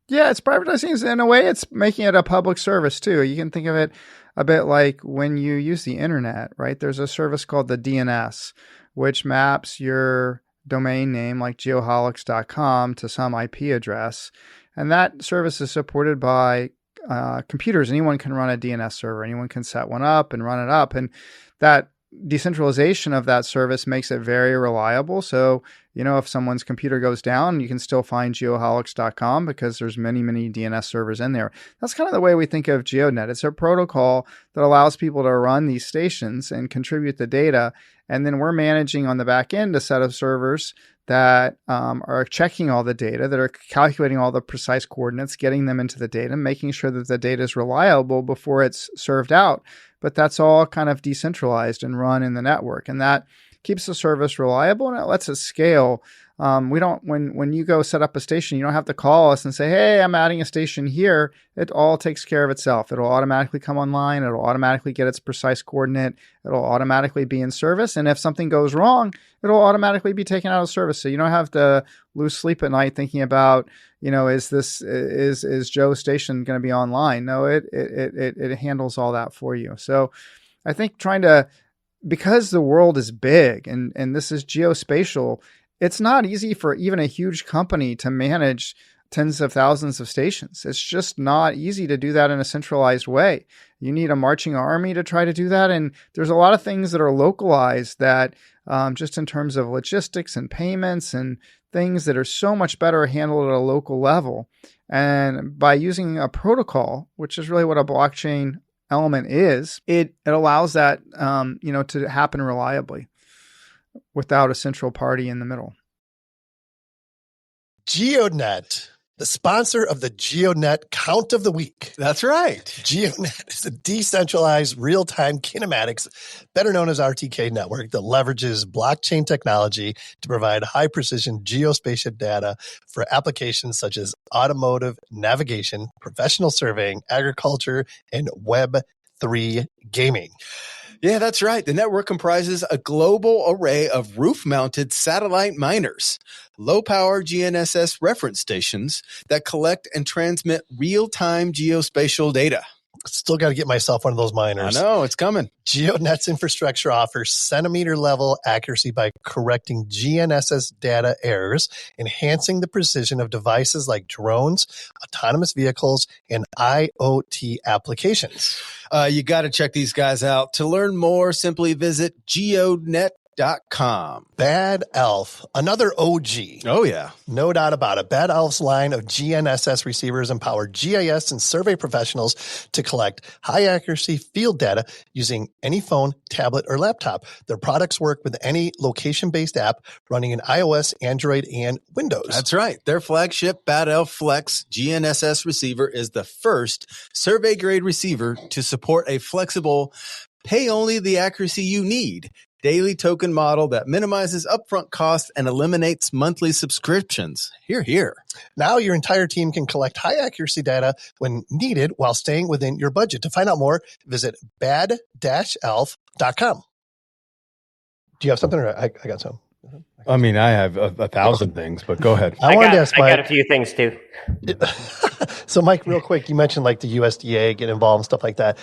Yeah, it's privatizing. In a way, it's making it a public service too. You can think of it a bit like when you use the internet, right? There's a service called the DNS, which maps your domain name like geoholics.com to some IP address. And that service is supported by computers. Anyone can run a DNS server. Anyone can set one up and run it up. And that decentralization of that service makes it very reliable. So, if someone's computer goes down, you can still find geoholics.com because there's many, many DNS servers in there. That's kind of the way we think of GeoDNet. It's a protocol that allows people to run these stations and contribute the data. And then we're managing on the back end a set of servers that are checking all the data, that are calculating all the precise coordinates, getting them into the data, making sure that the data is reliable before it's served out. But that's all kind of decentralized and run in the network. And that keeps the service reliable, and it lets it scale. When you go set up a station, you don't have to call us and say, hey, I'm adding a station here. It all takes care of itself. It'll automatically come online. It'll automatically get its precise coordinate. It'll automatically be in service. And if something goes wrong, it'll automatically be taken out of service. So you don't have to lose sleep at night thinking about, is Joe's station going to be online? No, it handles all that for you. So I think because the world is big and this is geospatial, it's not easy for even a huge company to manage tens of thousands of stations. It's just not easy to do that in a centralized way. You need a marching army to try to do that. And there's a lot of things that are localized that just in terms of logistics and payments and things that are so much better handled at a local level. And by using a protocol, which is really what a blockchain element is, it allows that to happen reliably without a central party in the middle. GeoDNet, the sponsor of the GeoDNet Count of the Week. That's right. GeoDNet is a decentralized real-time kinematics, better known as RTK network, that leverages blockchain technology to provide high-precision geospatial data for applications such as automotive, navigation, professional surveying, agriculture, and Web3 gaming. Yeah, that's right. The network comprises a global array of roof-mounted satellite miners, low-power GNSS reference stations that collect and transmit real-time geospatial data. Still got to get myself one of those miners. I know, it's coming. GeoDNet's infrastructure offers centimeter-level accuracy by correcting GNSS data errors, enhancing the precision of devices like drones, autonomous vehicles, and IoT applications. You got to check these guys out. To learn more, simply visit geodnet.com. Bad Elf, another OG. Oh, yeah. No doubt about it. Bad Elf's line of GNSS receivers empower GIS and survey professionals to collect high-accuracy field data using any phone, tablet, or laptop. Their products work with any location-based app running in iOS, Android, and Windows. That's right. Their flagship Bad Elf Flex GNSS receiver is the first survey-grade receiver to support a flexible, pay only the accuracy you need daily token model that minimizes upfront costs and eliminates monthly subscriptions. Hear, hear. Now your entire team can collect high accuracy data when needed while staying within your budget. To find out more, visit bad-elf.com. Do you have something, or I got some? I mean, I have a thousand things, but go ahead. I got a few things too. So, Mike, real quick, you mentioned like the USDA get involved and stuff like that.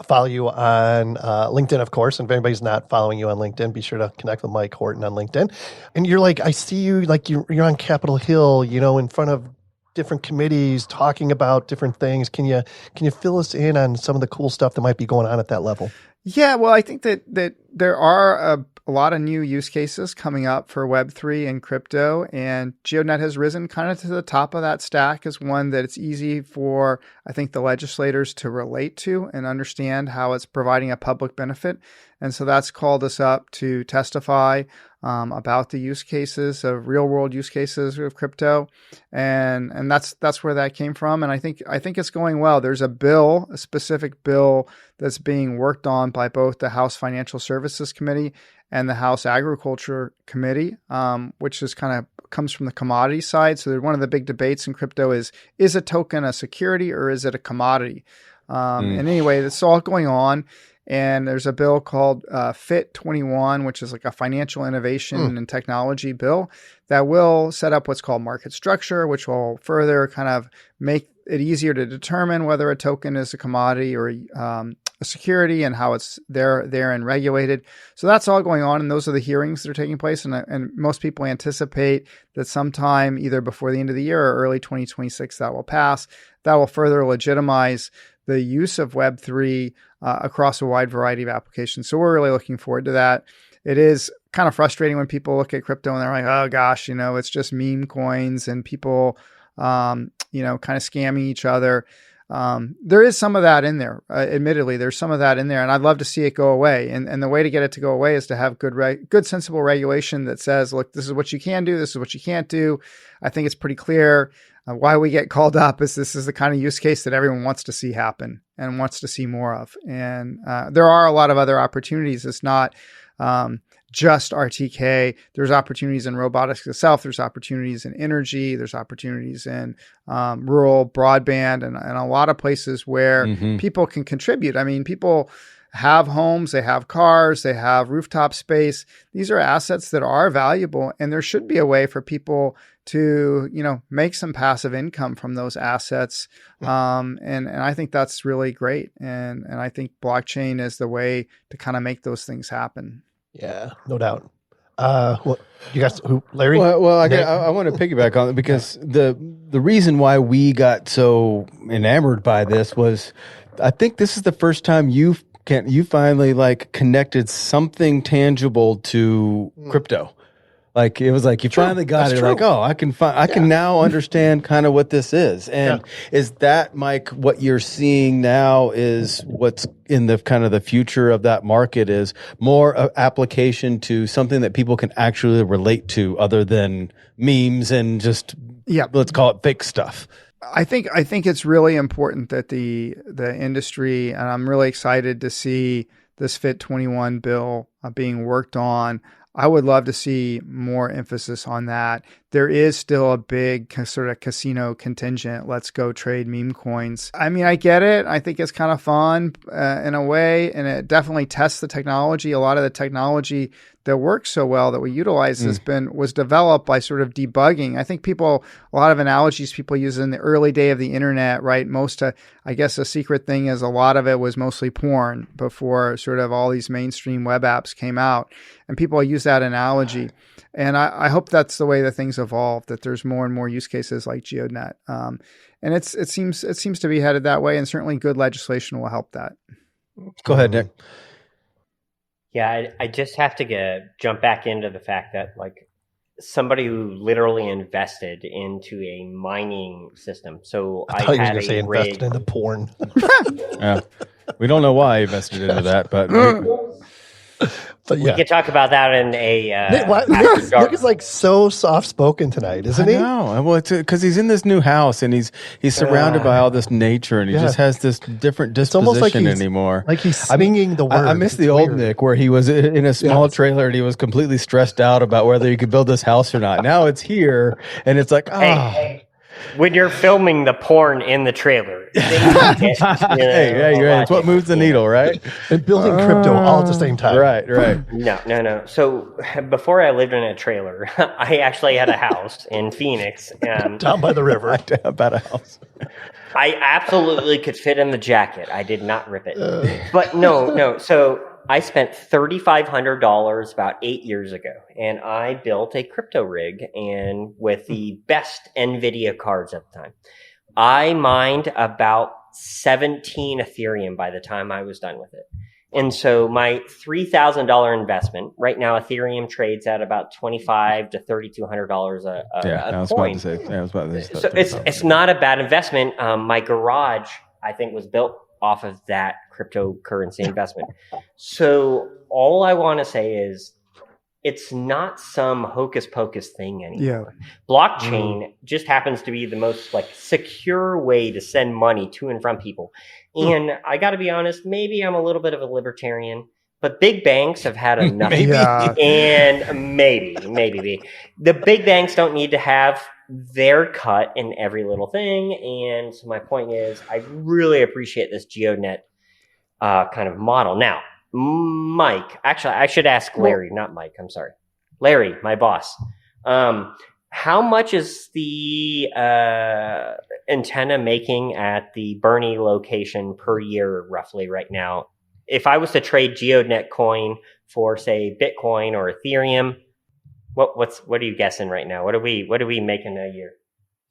Follow you on LinkedIn, of course. And if anybody's not following you on LinkedIn, be sure to connect with Mike Horton on LinkedIn. And you're like, I see you like you're on Capitol Hill, in front of different committees talking about different things. Can you fill us in on some of the cool stuff that might be going on at that level? Yeah, well, I think that there are a lot of new use cases coming up for Web3 and crypto, and GeoDNet has risen kind of to the top of that stack as one that it's easy for, I think, the legislators to relate to and understand how it's providing a public benefit. And so that's called us up to testify about the use cases of real world use cases of crypto. And that's where that came from. And I think it's going well. There's a specific bill that's being worked on by both the House Financial Services Committee and the House Agriculture Committee, which is kind of comes from the commodity side. So one of the big debates in crypto is a token a security or is it a commodity? And anyway, that's all going on. And there's a bill called FIT 21, which is like a financial innovation and technology bill that will set up what's called market structure, which will further kind of make it easier to determine whether a token is a commodity or a security and how it's there and regulated. So that's all going on. And those are the hearings that are taking place. And most people anticipate that sometime either before the end of the year or early 2026 that will pass. That will further legitimize the use of Web3 across a wide variety of applications. So we're really looking forward to that. It is kind of frustrating when people look at crypto and they're like, oh gosh, it's just meme coins and people, kind of scamming each other. There is some of that in there. Admittedly, there's some of that in there, and I'd love to see it go away. And the way to get it to go away is to have good, sensible regulation that says, look, this is what you can do. This is what you can't do. I think it's pretty clear. Why we get called up is this is the kind of use case that everyone wants to see happen and wants to see more of. And there are a lot of other opportunities. It's not just RTK. There's opportunities in robotics itself. There's opportunities in energy. There's opportunities in rural broadband and a lot of places where people can contribute. I mean, people have homes, they have cars, they have rooftop space. These are assets that are valuable, and there should be a way for people to, make some passive income from those assets. And I think that's really great. And I think blockchain is the way to kind of make those things happen. Yeah, no doubt. Well, you guys, Larry? Well, I want to piggyback on it because the reason why we got so enamored by this was, I think this is the first time you finally like connected something tangible to crypto. Like it was like you finally got it. Like, oh, I can now understand kind of what this is. And is that, Mike, what you're seeing now is what's in the kind of the future of that market is more application to something that people can actually relate to other than memes and just let's call it fake stuff. I think it's really important that the industry, and I'm really excited to see this Fit 21 bill being worked on. I would love to see more emphasis on that. There is still a big sort of casino contingent. Let's go trade meme coins. I mean, I get it. I think it's kind of fun in a way, and it definitely tests the technology. A lot of the technology that works so well that we utilize was developed by sort of debugging. I think a lot of analogies people use in the early day of the internet, right? I guess a secret thing is a lot of it was mostly porn before sort of all these mainstream web apps came out, and people use that analogy. And I hope that's the way that things evolve, that there's more and more use cases like GeoDNet. And it seems to be headed that way, and certainly good legislation will help that. Go ahead, Nick. Yeah, I just have to jump back into the fact that like somebody who literally invested into a mining system. So I thought you were going to say invested into porn. Yeah. We don't know why I invested into that, but we could talk about that in a. Nick is like so soft spoken tonight, isn't he? No, well, it's because he's in this new house and he's surrounded by all this nature, and he just has this different disposition anymore. Like he's singing the words. I miss the old Nick where he was in a small trailer and he was completely stressed out about whether he could build this house or not. Now it's here, and it's like, hey. When you're filming the porn in the trailer, it's what moves the needle, right? And building crypto all at the same time. Right. No. So before I lived in a trailer, I actually had a house in Phoenix. Down by the river. About a house. I absolutely could fit in the jacket. I did not rip it. But no. So I spent $3,500 about 8 years ago, and I built a crypto rig and with the best NVIDIA cards at the time. I mined about 17 Ethereum by the time I was done with it. And so my $3,000 investment, right now Ethereum trades at about $2,500 to $3,200 a coin. So it's not a bad investment. My garage, I think, was built off of that cryptocurrency investment. So all I want to say is it's not some hocus pocus thing anymore. Blockchain just happens to be the most like secure way to send money to and from people. And I got to be honest, maybe I'm a little bit of a libertarian, but big banks have had enough. And maybe the big banks don't need to have their cut in every little thing. And so my point is, I really appreciate this GeoDNet kind of model. Now, Mike, actually, I should ask Larry, not Mike. I'm sorry. Larry, my boss. How much is the antenna making at the Bernie location per year, roughly, right now? If I was to trade GeoDNet coin for, say, Bitcoin or Ethereum, what are you guessing right now? What are we making a year?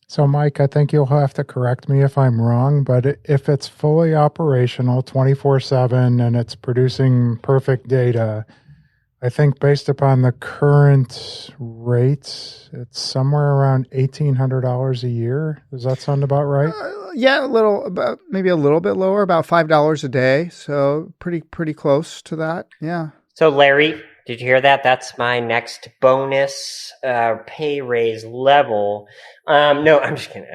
So, Mike, I think you'll have to correct me if I'm wrong, but if it's fully operational 24/7 and it's producing perfect data, I think based upon the current rates, it's somewhere around $1,800 a year. Does that sound about right? Maybe a little bit lower, about $5 a day. So pretty close to that. Yeah. So, Larry, did you hear that? That's my next bonus pay raise level. No, I'm just kidding.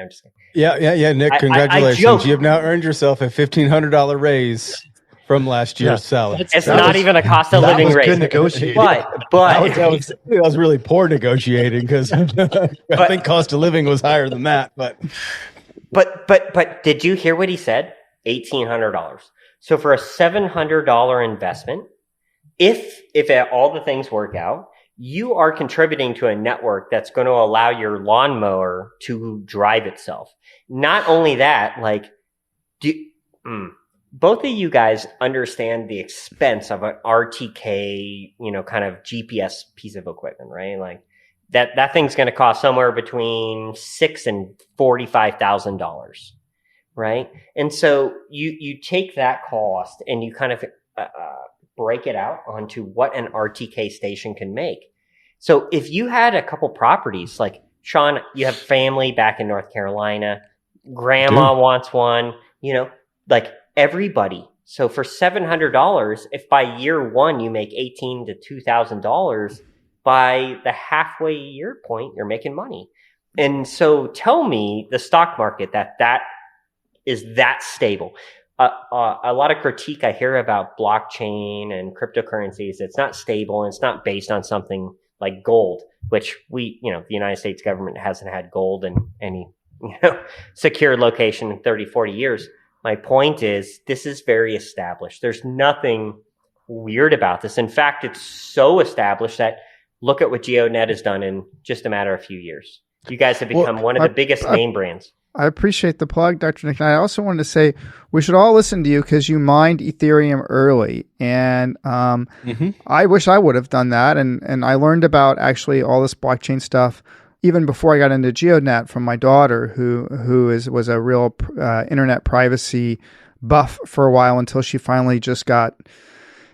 Yeah, Nick, congratulations. You have now earned yourself a $1,500 raise from last year's salary. It's not even a cost of living raise. Good negotiating. But that was really poor negotiating because I think cost of living was higher than that. But did you hear what he said? $1,800. So for a $700 investment, if all the things work out, you are contributing to a network that's going to allow your lawnmower to drive itself. Not only that, both of you guys understand the expense of an RTK, kind of GPS piece of equipment, right? Like that thing's going to cost somewhere between $6,000 and $45,000, right? And so you take that cost and you kind of break it out onto what an RTK station can make. So if you had a couple properties, like Sean, you have family back in North Carolina, grandma wants one, like everybody. So for $700, if by year one you make $1,800 to $2,000, by the halfway year point, you're making money. And so tell me the stock market that is that stable. A lot of critique I hear about blockchain and cryptocurrencies, it's not stable and it's not based on something like gold, which the United States government hasn't had gold in any, secure location in 30, 40 years. My point is this is very established. There's nothing weird about this. In fact, it's so established that look at what GeoDNet has done in just a matter of a few years. You guys have become one of the biggest name brands. I appreciate the plug, Dr. Nick. And I also wanted to say we should all listen to you because you mined Ethereum early. And I wish I would have done that. And I learned about actually all this blockchain stuff even before I got into GeoDNet from my daughter, who was a real internet privacy buff for a while until she finally just got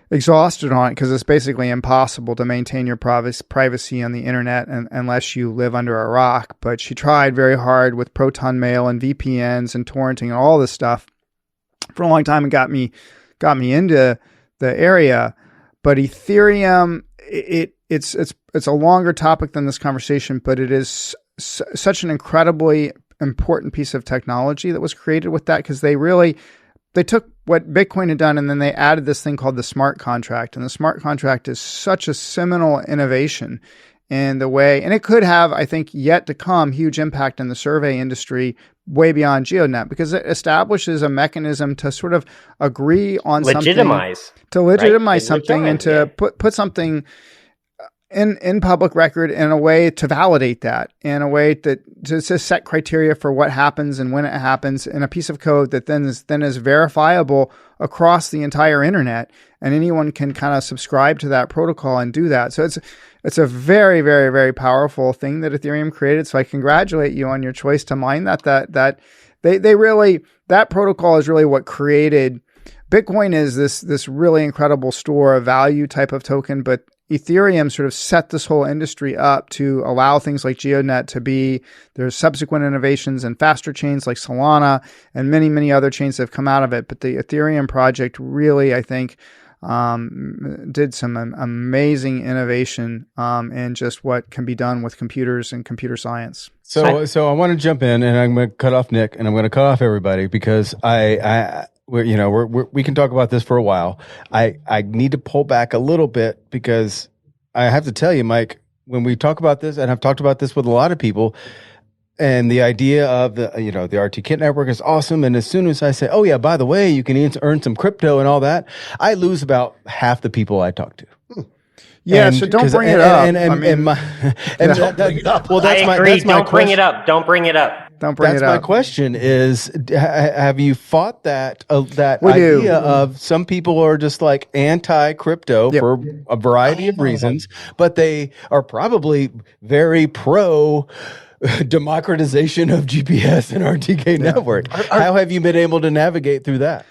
exhausted on it because it's basically impossible to maintain your privacy on the internet unless you live under a rock. But she tried very hard with Proton Mail and VPNs and torrenting and all this stuff for a long time and got me into the area. But Ethereum, it's a longer topic than this conversation, but it is such an incredibly important piece of technology that was created with that because they took what Bitcoin had done and then they added this thing called the smart contract. And the smart contract is such a seminal innovation in the way, and it could have, I think, yet to come huge impact in the survey industry way beyond GeoDNet because it establishes a mechanism to sort of agree on legitimize something and to put something in public record in a way to validate that, in a way that to set criteria for what happens and when it happens in a piece of code that then is verifiable across the entire internet, and anyone can kind of subscribe to that protocol and do that. So it's a very, very, very powerful thing that Ethereum created. So I congratulate you on your choice to mine that they really, that protocol is really what created Bitcoin. Is this really incredible store of value type of token, but Ethereum sort of set this whole industry up to allow things like GeoDNet to be. There's subsequent innovations and faster chains like Solana and many, many other chains that have come out of it. But the Ethereum project really, I think, did some amazing innovation in just what can be done with computers and computer science. So I want to jump in and I'm going to cut off Nick and I'm going to cut off everybody because we can talk about this for a while. I need to pull back a little bit because I have to tell you, Mike, when we talk about this, and I've talked about this with a lot of people, and the idea of the RTKit network is awesome. And as soon as I say, oh yeah, by the way, you can earn some crypto and all that, I lose about half the people I talk to. Yeah, so don't bring it up. Don't bring it up. Don't bring it up. That's my question is, have you fought that idea of some people are just like anti-crypto for a variety of reasons, but they are probably very pro democratization of GPS and RTK network. How have you been able to navigate through that?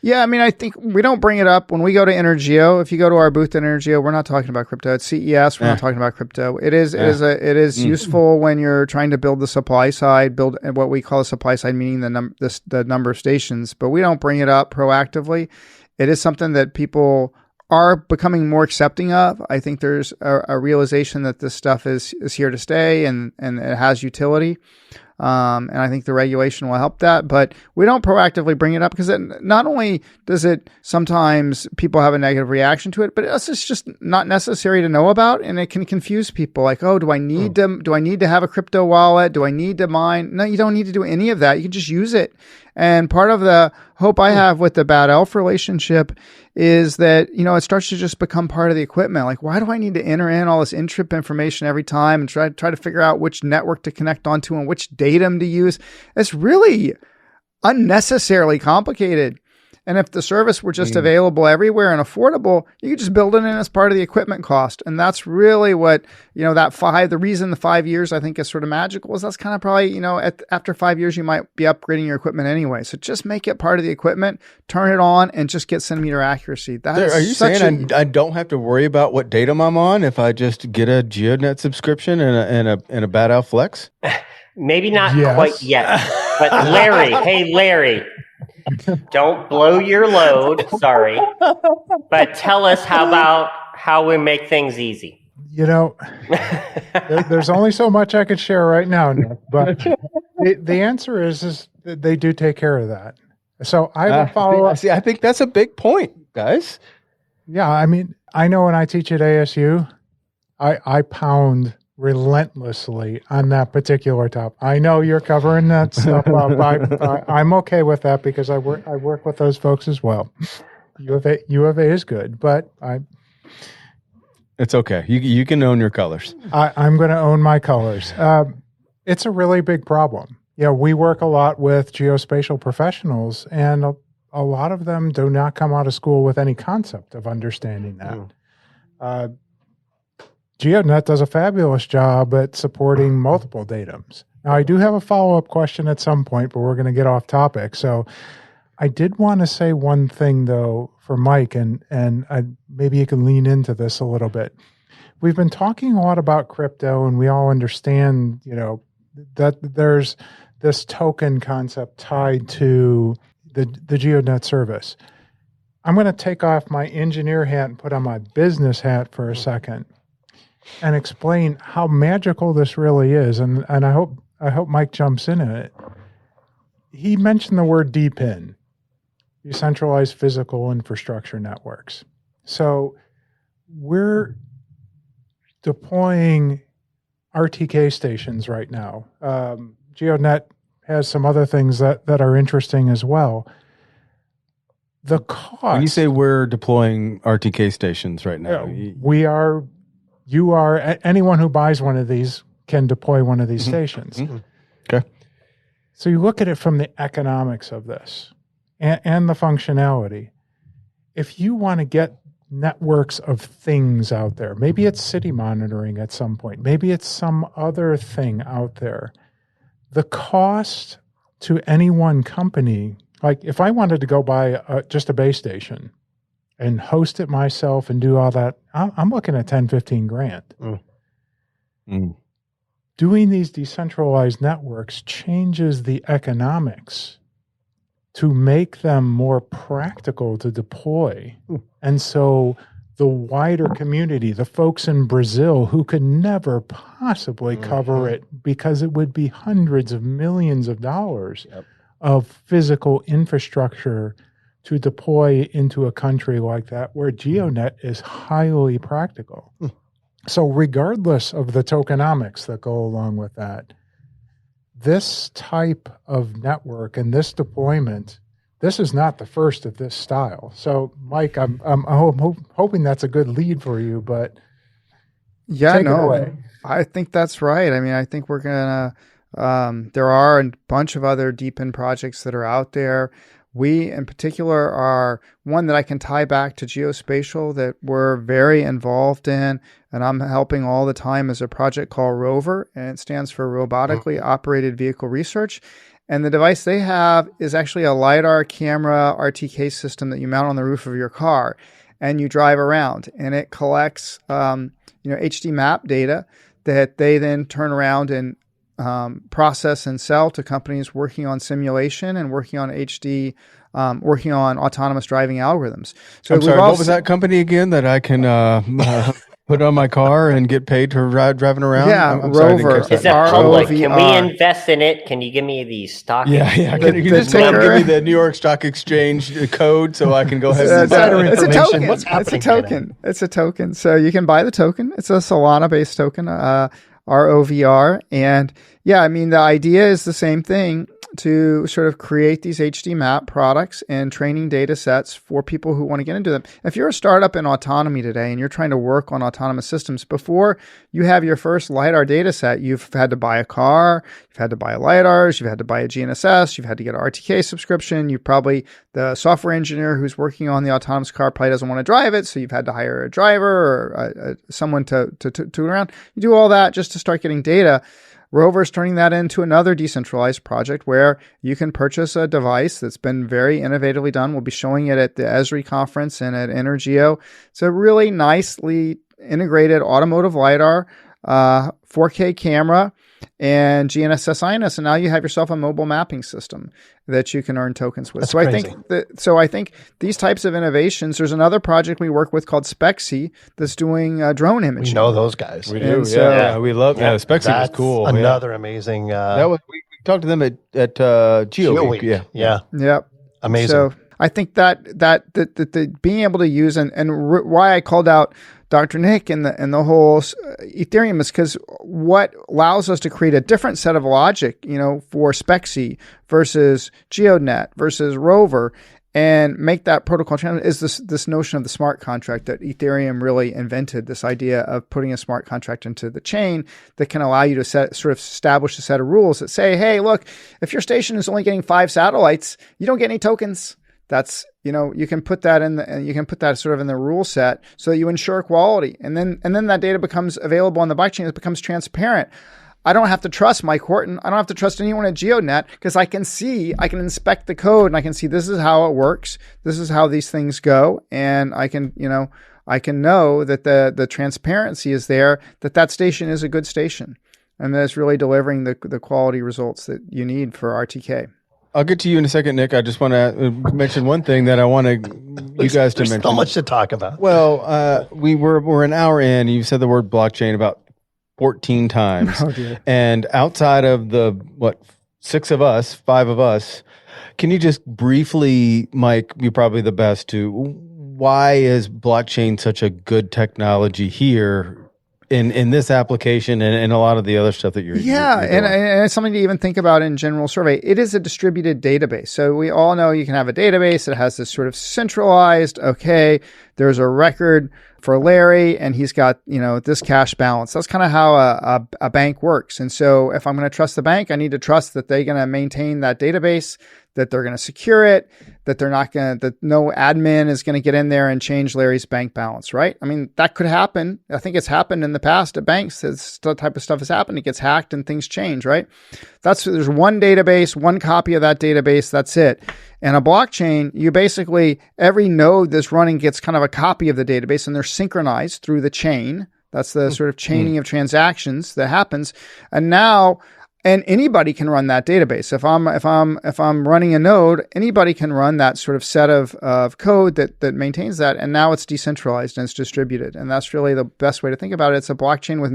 Yeah, I mean, I think we don't bring it up when we go to Energeo. If you go to our booth at Energeo, we're not talking about crypto. At CES, we're not talking about crypto. It is useful when you're trying to build the supply side, build what we call a supply side, meaning the number of stations. But we don't bring it up proactively. It is something that people are becoming more accepting of. I think there's a realization that this stuff is here to stay and it has utility. And I think the regulation will help that, but we don't proactively bring it up because not only does it sometimes people have a negative reaction to it, but it's just not necessary to know about, and it can confuse people. Like, oh, do I need to have a crypto wallet? Do I need to mine? No, you don't need to do any of that. You can just use it. And part of the hope I have with the bad elf relationship is that, it starts to just become part of the equipment. Like, why do I need to enter in all this in-trip information every time and try to figure out which network to connect onto and which datum to use? It's really unnecessarily complicated. And if the service were just available everywhere and affordable, you could just build it in as part of the equipment cost. And that's really what, the reason the 5 years I think is sort of magical is that's kind of probably, after 5 years, you might be upgrading your equipment anyway. So just make it part of the equipment, turn it on, and just get centimeter accuracy. Are you saying I don't have to worry about what datum I'm on if I just get a GeoDNet subscription and a Bad Owl Flex? Maybe not quite yet. But Larry, don't blow your load. Sorry. But tell us how we make things easy. There's only so much I could share right now, Nick, but the answer is that they do take care of that. So I will follow up. See, I think that's a big point, guys. Yeah, I mean, I know when I teach at ASU, I pound relentlessly on that particular topic. I know you're covering that stuff up. I'm okay with that because I work with those folks as well. U of A is good, but it's okay. You can own your colors. I'm going to own my colors. It's a really big problem. We work a lot with geospatial professionals, and a lot of them do not come out of school with any concept of understanding that. GeoDNet does a fabulous job at supporting multiple datums. Now, I do have a follow-up question at some point, but we're going to get off topic. So I did want to say one thing, though, for Mike, and maybe you can lean into this a little bit. We've been talking a lot about crypto, and we all understand, that there's this token concept tied to the GeoDNet service. I'm going to take off my engineer hat and put on my business hat for a second and explain how magical this really is. And I hope Mike jumps in it. He mentioned the word DPIN, decentralized physical infrastructure networks. So we're deploying RTK stations right now. GeoDNet has some other things that are interesting as well. The cost. When you say we're deploying RTK stations right now, we are. You are, anyone who buys one of these can deploy one of these stations. Mm-hmm. Okay. So you look at it from the economics of this and the functionality. If you want to get networks of things out there, maybe it's city monitoring at some point, maybe it's some other thing out there, the cost to any one company, like if I wanted to go buy just a base station and host it myself and do all that, I'm looking at 10, 15 grand. Doing these decentralized networks changes the economics to make them more practical to deploy. And so the wider community, the folks in Brazil who could never possibly cover it because it would be hundreds of millions of dollars of physical infrastructure to deploy into a country like that where GeoDNet is highly practical. So regardless of the tokenomics that go along with that, this type of network and this deployment, this is not the first of this style. So Mike, I'm hoping that's a good lead for you, but take it away. I think that's right. I mean, I think we're going to, there are a bunch of other DPIN projects that are out there. We, in particular, are one that I can tie back to geospatial that we're very involved in, and I'm helping all the time, is a project called ROVER, and it stands for Robotically Operated Vehicle Research. And the device they have is actually a LiDAR camera RTK system that you mount on the roof of your car, and you drive around, and it collects HD map data that they then turn around and process and sell to companies working on simulation and working on HD, working on autonomous driving algorithms. So I'm sorry, what was that company again that I can put on my car and get paid for driving around? Yeah, I'm Rover. Is it public? Can we invest in it? Can you give me the stock? Yeah. Can you just give me the New York Stock Exchange code so I can go ahead and it's a token. What's happening? It's a token. So you can buy the token. It's a Solana-based token. ROVR. And yeah, I mean, the idea is the same thing. to sort of create these HD map products and training data sets for people who want to get into them. If you're a startup in autonomy today and you're trying to work on autonomous systems, before you have your first LiDAR data set, you've had to buy a car, you've had to buy LiDARs, you've had to buy a GNSS, you've had to get an RTK subscription. You probably, the software engineer who's working on the autonomous car probably doesn't want to drive it, so you've had to hire a driver or someone to around. You do all that just to start getting data. Rover's turning that into another decentralized project where you can purchase a device that's been very innovatively done. We'll be showing it at the Esri conference and at Energeo. It's a really nicely integrated automotive LiDAR, 4K camera, and GNSS INS, and now you have yourself a mobile mapping system that you can earn tokens with. That's so crazy. I think these types of innovations. There's another project we work with called Spexy that's doing drone imaging. We know those guys. We do. We love. Yeah, Spexy was cool. Another amazing. That was we talked to them at Geo Week. Yeah. Yep. Amazing. So I think that the being able to use and why I called out Dr. Nick and the whole Ethereum is because what allows us to create a different set of logic, for Spexy versus GeoDNet versus Rover, and make that protocol channel is this notion of the smart contract that Ethereum really invented. This idea of putting a smart contract into the chain that can allow you to sort of establish a set of rules that say, hey, look, if your station is only getting 5 satellites, you don't get any tokens. That's, you can put that sort of in the rule set so that you ensure quality. And then that data becomes available on the blockchain. It becomes transparent. I don't have to trust Mike Horton. I don't have to trust anyone at GeoDNet because I can inspect the code and I can see this is how it works. This is how these things go. And I can know that the transparency is there, that station is a good station and that it's really delivering the quality results that you need for RTK. I'll get to you in a second, Nick. I just want to mention one thing that I want you guys to mention. There's so much to talk about. Well, we're an hour in. You said the word blockchain about 14 times. Oh, dear. And outside of the 5 of us, can you just briefly, Mike, you're probably the best to, why is blockchain such a good technology here in this application and a lot of the other stuff that you're doing? And it's something to even think about in general survey. It is a distributed database. So we all know you can have a database that has this sort of centralized, okay, there's a record for Larry and he's got, this cash balance. That's kind of how a bank works. And so if I'm going to trust the bank, I need to trust that they're going to maintain that database, that they're going to secure it, that no admin is going to get in there and change Larry's bank balance, right? I mean, that could happen. I think it's happened in the past at banks. This type of stuff has happened. It gets hacked and things change, right? There's one database, one copy of that database. That's it. And a blockchain, you basically, every node that's running gets kind of a copy of the database and they're synchronized through the chain. That's the sort of chaining of transactions that happens. And anybody can run that database. If I'm running a node, anybody can run that sort of set of code that maintains that. And now it's decentralized and it's distributed. And that's really the best way to think about it. It's a blockchain with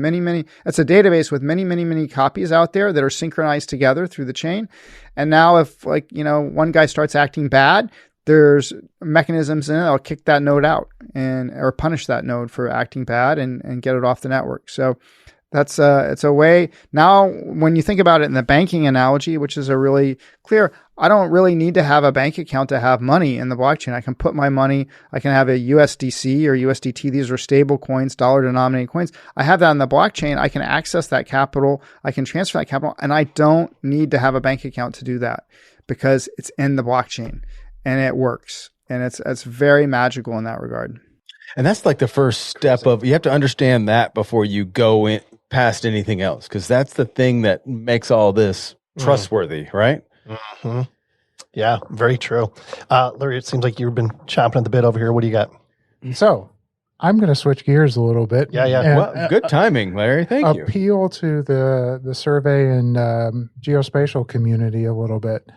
it's a database with many copies out there that are synchronized together through the chain. And now if one guy starts acting bad, there's mechanisms in it that'll kick that node out or punish that node for acting bad and get it off the network. So it's a way now when you think about it in the banking analogy, which is a really clear, I don't really need to have a bank account to have money in the blockchain. I can put my money, I can have a USDC or USDT. These are stable coins, dollar denominated coins. I have that in the blockchain. I can access that capital. I can transfer that capital and I don't need to have a bank account to do that because it's in the blockchain and it works. And it's very magical in that regard. And that's like the first step you have to understand that before you go in past anything else, because that's the thing that makes all this trustworthy, right? Mm-hmm. Yeah, very true. Larry, it seems like you've been chomping at the bit over here. What do you got? So I'm going to switch gears a little bit. Yeah. Well, good timing, Larry. Thank you. Appeal to the survey and geospatial community a little bit.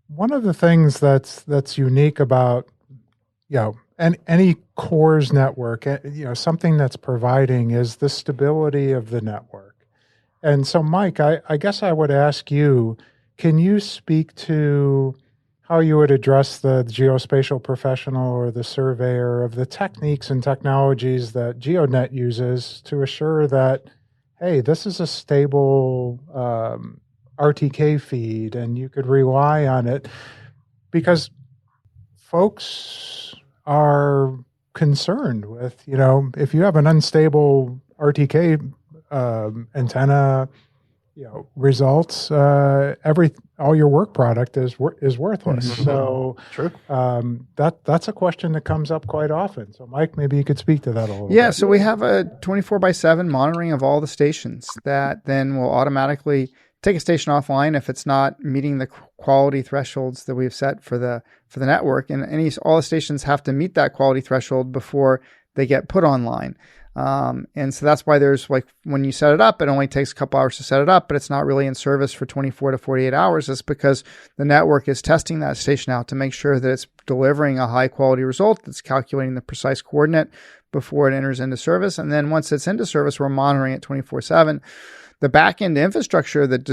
One of the things that's unique about and any cores network, something that's providing is the stability of the network. And so, Mike, I guess I would ask you, can you speak to how you would address the geospatial professional or the surveyor of the techniques and technologies that GeoDNet uses to assure that, hey, this is a stable RTK feed, and you could rely on it because folks are concerned with, if you have an unstable RTK antenna, results, all your work product is worthless. Mm-hmm. So true. That's a question that comes up quite often. So Mike, maybe you could speak to that a little bit. Yeah, so we have a 24/7 monitoring of all the stations that then will automatically take a station offline if it's not meeting the quality thresholds that we've set for the network. And all the stations have to meet that quality threshold before they get put online. And so that's why there's when you set it up, it only takes a couple hours to set it up, but it's not really in service for 24 to 48 hours. It's because the network is testing that station out to make sure that it's delivering a high quality result that's calculating the precise coordinate before it enters into service. And then once it's into service, we're monitoring it 24/7. The back-end infrastructure that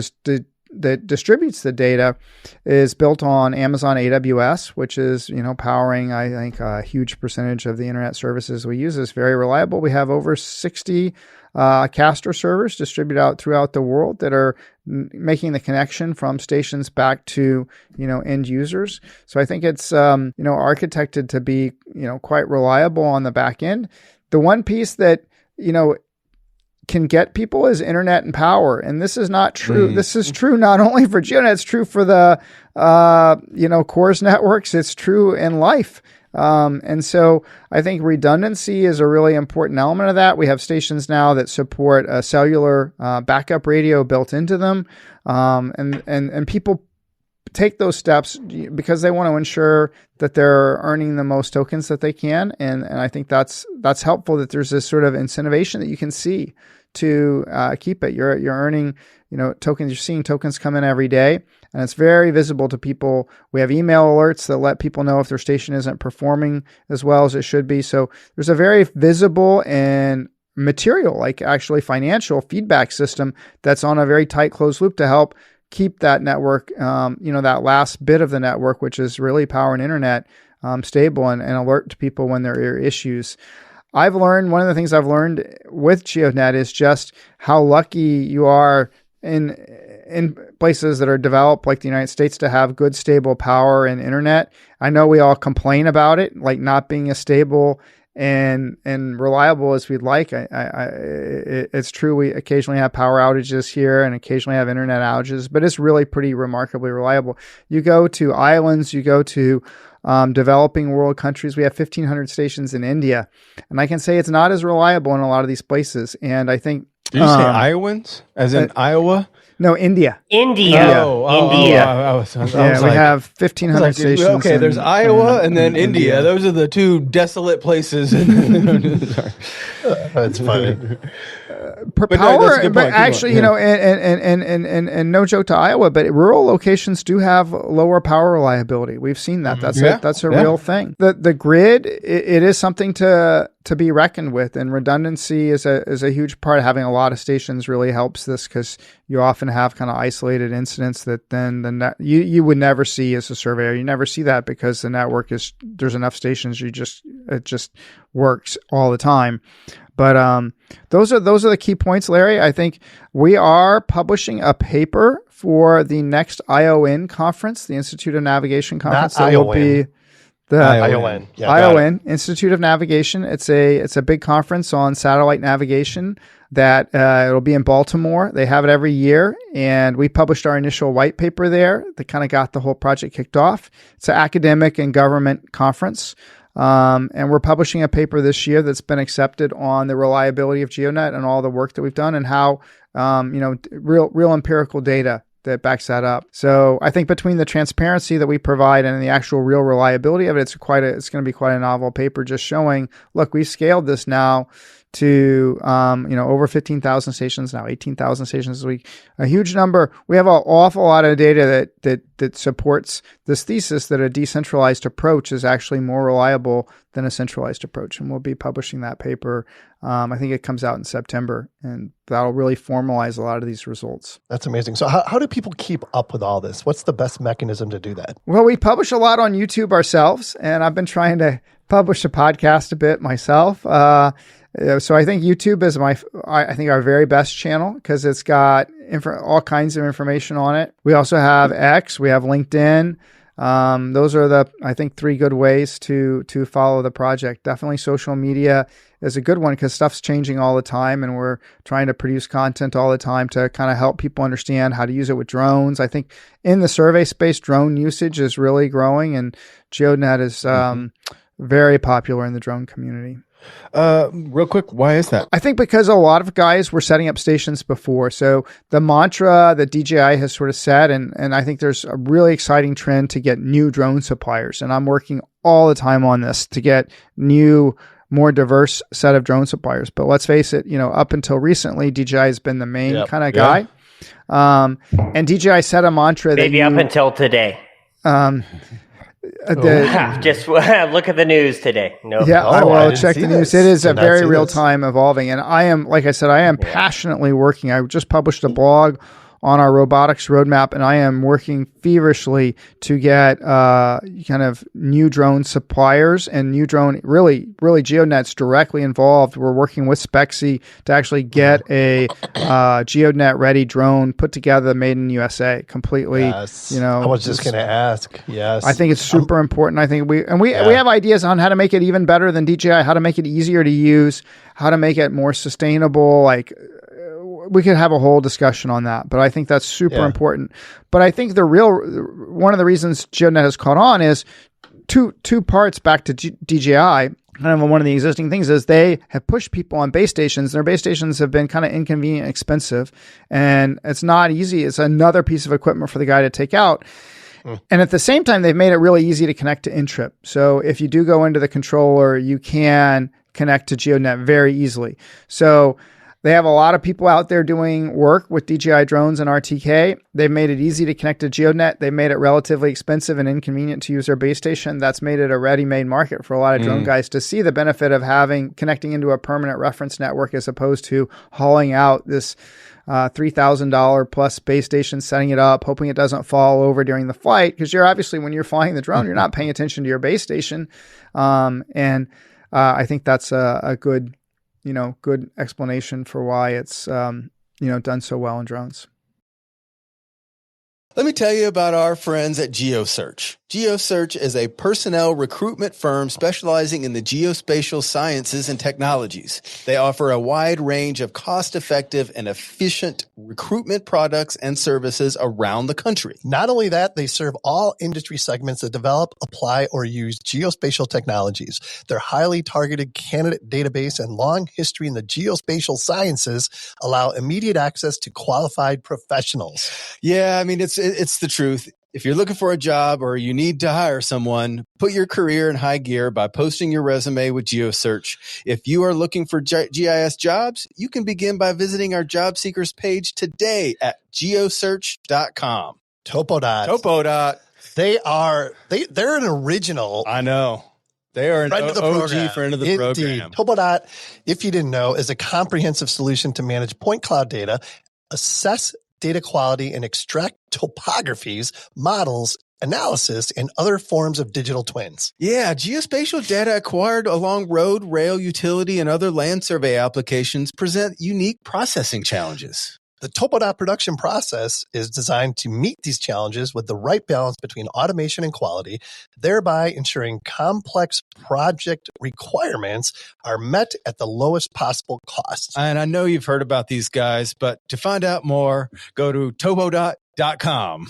distributes the data is built on Amazon AWS, which is, powering, I think, a huge percentage of the internet services we use. Is very reliable. We have over 60 caster servers distributed out throughout the world that are making the connection from stations back to, end users. So I think it's, architected to be, quite reliable on the back end. The one piece that, can get people is internet and power. And this is not true. This is true not only for GeoNet, it's true for the, cores networks. It's true in life. And so I think redundancy is a really important element of that. We have stations now that support a cellular backup radio built into them. And people take those steps because they want to ensure that they're earning the most tokens that they can. And I think that's helpful, that there's this sort of incentivization that you can see to keep it. You're earning, tokens. You're seeing tokens come in every day, and it's very visible to people. We have email alerts that let people know if their station isn't performing as well as it should be. So there's a very visible and material, actually financial feedback system that's on a very tight closed loop to help keep that network, that last bit of the network, which is really power and internet, stable and alert to people when there are issues. One of the things I've learned with GeoDNet is just how lucky you are in places that are developed like the United States to have good, stable power and internet. I know we all complain about it, not being as stable and reliable as we'd like. It's true. We occasionally have power outages here and occasionally have internet outages, but it's really pretty remarkably reliable. You go to islands, you go to developing world countries. We have 1,500 stations in India, and I can say it's not as reliable in a lot of these places. And I think, did you say Iowans, as in Iowa? No, India. India. India. We have 1,500 stations. Okay, there's Iowa and then India. Those are the two desolate places. That's funny. Power, but actually, and no joke to Iowa, but rural locations do have lower power reliability. We've seen that. That's a real thing. The grid, it is something to be reckoned with, and redundancy is a huge part. Having a lot of stations really helps this, because you often have kind of isolated incidents that then you would never see as a surveyor. You never see that because the network there's enough stations. It just works all the time. But those are the key points, Larry. I think we are publishing a paper for the next ION conference, the Institute of Navigation conference. That will be the ION. Yeah, ION, Institute of Navigation. It's a big conference on satellite navigation that it'll be in Baltimore. They have it every year, and we published our initial white paper there that kind of got the whole project kicked off. It's an academic and government conference. And we're publishing a paper this year that's been accepted on the reliability of GeoNet and all the work that we've done, and how, real empirical data that backs that up. So I think between the transparency that we provide and the actual real reliability of it, it's going to be quite a novel paper, just showing, look, we've scaled this now to, over 15,000 stations now, 18,000 stations a week, a huge number. We have an awful lot of data that supports this thesis that a decentralized approach is actually more reliable than a centralized approach. And we'll be publishing that paper. I think it comes out in September, and that'll really formalize a lot of these results. That's amazing. So how do people keep up with all this? What's the best mechanism to do that? Well, we publish a lot on YouTube ourselves, and I've been trying to publish a podcast a bit myself. So I think YouTube is I think our very best channel, because it's got all kinds of information on it. We also have X. We have LinkedIn. Those are I think 3 good ways to follow the project. Definitely social media is a good one because stuff's changing all the time, and we're trying to produce content all the time to kind of help people understand how to use it with drones. I think in the survey space, drone usage is really growing, and GeoDNet is very popular in the drone community. Real quick, why is that? I think because a lot of guys were setting up stations before. So the mantra that DJI has sort of said, and I think there's a really exciting trend to get new drone suppliers. And I'm working all the time on this to get new, more diverse set of drone suppliers. But let's face it, up until recently, DJI has been the main kind of guy. And DJI set a mantra that maybe up until today. Just look at the news today. No, I will check the news. It is a very real time evolving, and I am, like I said, passionately working. I just published a blog on our robotics roadmap, and I am working feverishly to get kind of new drone suppliers and new drone. Really, GeoDNet's directly involved. We're working with Spexy to actually get a GeoDNet ready drone put together, made in USA, completely. Yes. I was just going to ask. Yes, I think it's super important. I think we have ideas on how to make it even better than DJI, how to make it easier to use, how to make it more sustainable. We could have a whole discussion on that, but I think that's super important. But I think one of the reasons GeoDNet has caught on is two parts back to DJI. Kind of one of the existing things is they have pushed people on base stations. Their base stations have been kind of inconvenient and expensive, and it's not easy. It's another piece of equipment for the guy to take out. And at the same time, they've made it really easy to connect to Intrip. So if you do go into the controller, you can connect to GeoDNet very easily. So they have a lot of people out there doing work with DJI drones and RTK. They've made it easy to connect to GeoDNet. They made it relatively expensive and inconvenient to use their base station. That's made it a ready-made market for a lot of drone guys to see the benefit of connecting into a permanent reference network as opposed to hauling out this $3,000 plus base station, setting it up, hoping it doesn't fall over during the flight. Because when you're flying the drone, you're not paying attention to your base station. And I think that's a good explanation for why it's, done so well in drones. Let me tell you about our friends at GeoSearch. GeoSearch is a personnel recruitment firm specializing in the geospatial sciences and technologies. They offer a wide range of cost-effective and efficient recruitment products and services around the country. Not only that, they serve all industry segments that develop, apply, or use geospatial technologies. Their highly targeted candidate database and long history in the geospatial sciences allow immediate access to qualified professionals. Yeah, I mean, it's the truth. If you're looking for a job or you need to hire someone, put your career in high gear by posting your resume with GeoSearch. If you are looking for GIS jobs, you can begin by visiting our job seekers page today at geosearch.com. Topodot. They're an original. I know. They are an OG friend of the program. Topodot, if you didn't know, is a comprehensive solution to manage point cloud data, assess data quality, and extract topographies, models, analysis, and other forms of digital twins. Yeah, geospatial data acquired along road, rail, utility, and other land survey applications present unique processing challenges. The Topodot production process is designed to meet these challenges with the right balance between automation and quality, thereby ensuring complex project requirements are met at the lowest possible cost. And I know you've heard about these guys, but to find out more, go to topodot.com.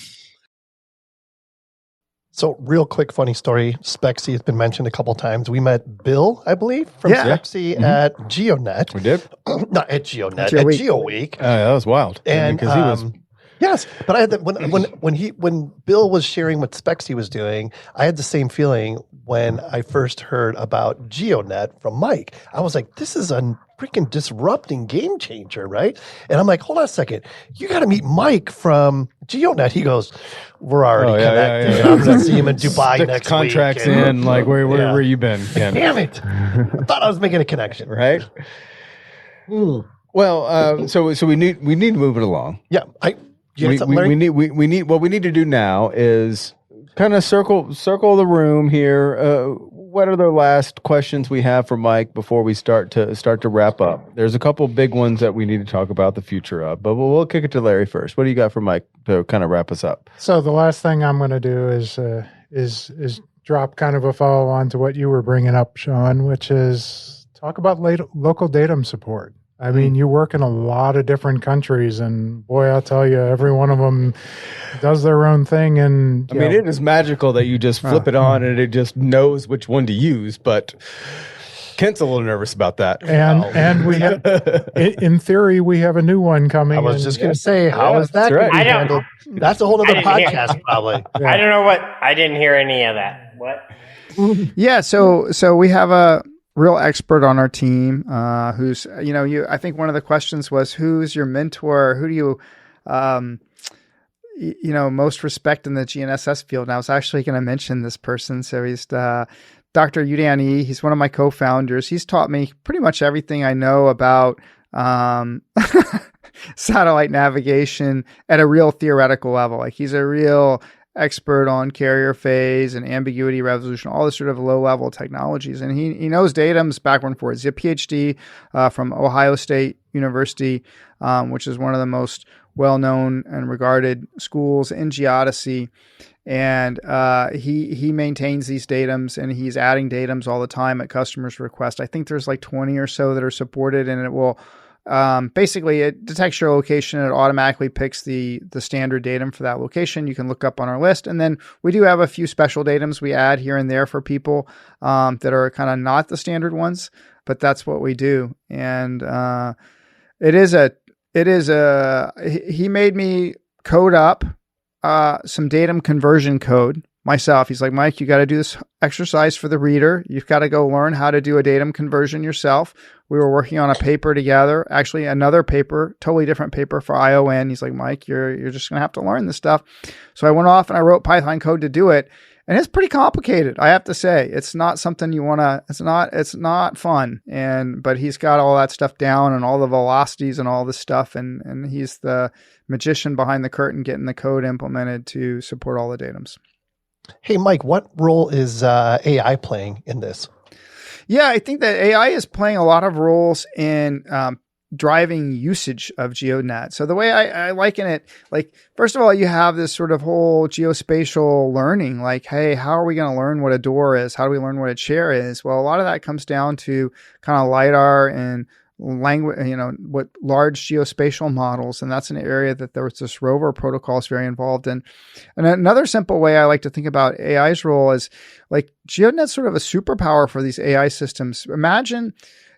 So real quick, funny story. Spexy has been mentioned a couple times. We met Bill, I believe, from Spexy at GeoNet. We did? Not at GeoNet, at GeoWeek. That was wild. And because he was... Yes, but I had when Bill was sharing what Spexy was doing, I had the same feeling when I first heard about GeoNet from Mike. I was like, this is a freaking disrupting game changer, right? And I'm like, hold on a second. You got to meet Mike from GeoNet. He goes, we're already connected. Yeah. I'm going to see him in Dubai next contracts week. Contracts in, like, where you been, Ken? Damn it. I thought I was making a connection. Right? Well, so we need to move it along. Yeah. What we need to do now is kind of circle the room here. What are the last questions we have for Mike before we start to wrap up? There's a couple big ones that we need to talk about the future of, but we'll kick it to Larry first. What do you got for Mike to kind of wrap us up? So the last thing I'm going to do is drop kind of a follow on to what you were bringing up, Sean, which is talk about local datum support. I mean, you work in a lot of different countries, and boy, I'll tell you, every one of them does their own thing. And I mean, it is magical that you just flip it on and it just knows which one to use. But Kent's a little nervous about that. And we have, in theory, we have a new one coming. I was just going to say, how is that? Right. That's a whole other podcast, probably. Yeah. I don't know I didn't hear any of that. What? Yeah. So we have a real expert on our team, who's, I think one of the questions was, who's your mentor? Who do you, most respect in the GNSS field? And I was actually going to mention this person. So he's Dr. Yudan Yi. He's one of my co-founders. He's taught me pretty much everything I know about satellite navigation at a real theoretical level. Like, he's a real expert on carrier phase and ambiguity resolution, all this sort of low-level technologies. And he knows datums backward and forward. He's a PhD from Ohio State University, which is one of the most well-known and regarded schools in geodesy. And he maintains these datums, and he's adding datums all the time at customers' request. I think there's like 20 or so that are supported, and it will basically, it detects your location. It automatically picks the standard datum for that location. You can look up on our list. And then we do have a few special datums we add here and there for people that are kind of not the standard ones, but that's what we do. And he made me code up some datum conversion code myself. He's like, Mike, you got to do this exercise for the reader. You've got to go learn how to do a datum conversion yourself. We were working on a paper together, actually another paper, totally different paper for ION. He's like, Mike, you're just going to have to learn this stuff. So I went off and I wrote Python code to do it. And it's pretty complicated, I have to say. It's not something you want to, it's not fun. But he's got all that stuff down and all the velocities and all this stuff. And he's the magician behind the curtain getting the code implemented to support all the datums. Hey, Mike, what role is AI playing in this? Yeah, I think that AI is playing a lot of roles in driving usage of GeoDNet. So the way I liken it, like, first of all, you have this sort of whole geospatial learning, like, hey, how are we going to learn what a door is? How do we learn what a chair is? Well, a lot of that comes down to kind of LiDAR and language, what large geospatial models. And that's an area that there was this rover protocol is very involved in. And another simple way I like to think about AI's role is, like, GeoDNet's sort of a superpower for these AI systems. Imagine,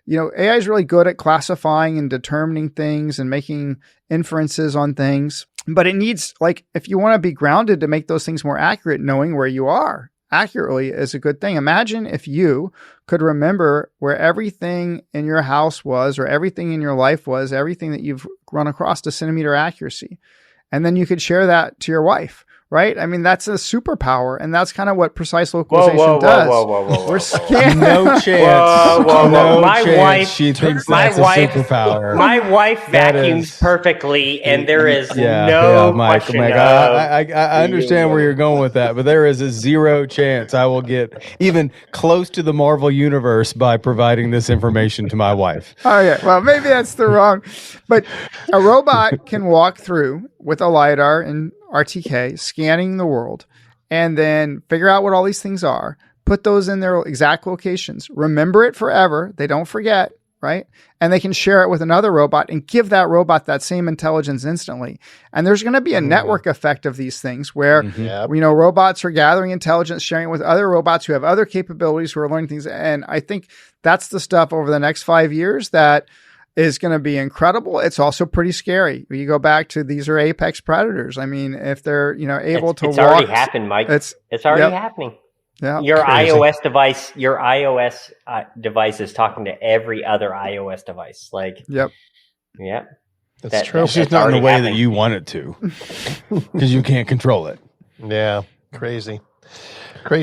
AI is really good at classifying and determining things and making inferences on things, but it needs, like, if you want to be grounded to make those things more accurate, knowing where you are accurately is a good thing. Imagine if you could remember where everything in your house was, or everything in your life was, everything that you've run across to centimeter accuracy. And then you could share that to your wife, right? I mean, that's a superpower, and that's kind of what precise localization does. Whoa. We're scanning. No chance. No My chance. wife, She thinks that's a superpower. My wife vacuums perfectly, and there is no Mike, question. I understand where you're going with that, but there is a zero chance I will get even close to the Marvel universe by providing this information to my wife. Okay, well, maybe that's the wrong. But a robot can walk through with a LiDAR and RTK, scanning the world, and then figure out what all these things are, put those in their exact locations, remember it forever. They don't forget, right? And they can share it with another robot and give that robot that same intelligence instantly. And there's going to be a network effect of these things where, robots are gathering intelligence, sharing it with other robots who have other capabilities, who are learning things. And I think that's the stuff over the next 5 years that is going to be incredible. It's also pretty scary. You go back to, these are apex predators. I mean, if they're, able to walk. It's already happened, Mike. It's already happening. Yeah. Your crazy. iOS device is talking to every other iOS device. Like, yep. That's true. It's just not in the way that you want it to, because you can't control it. Yeah. Crazy. What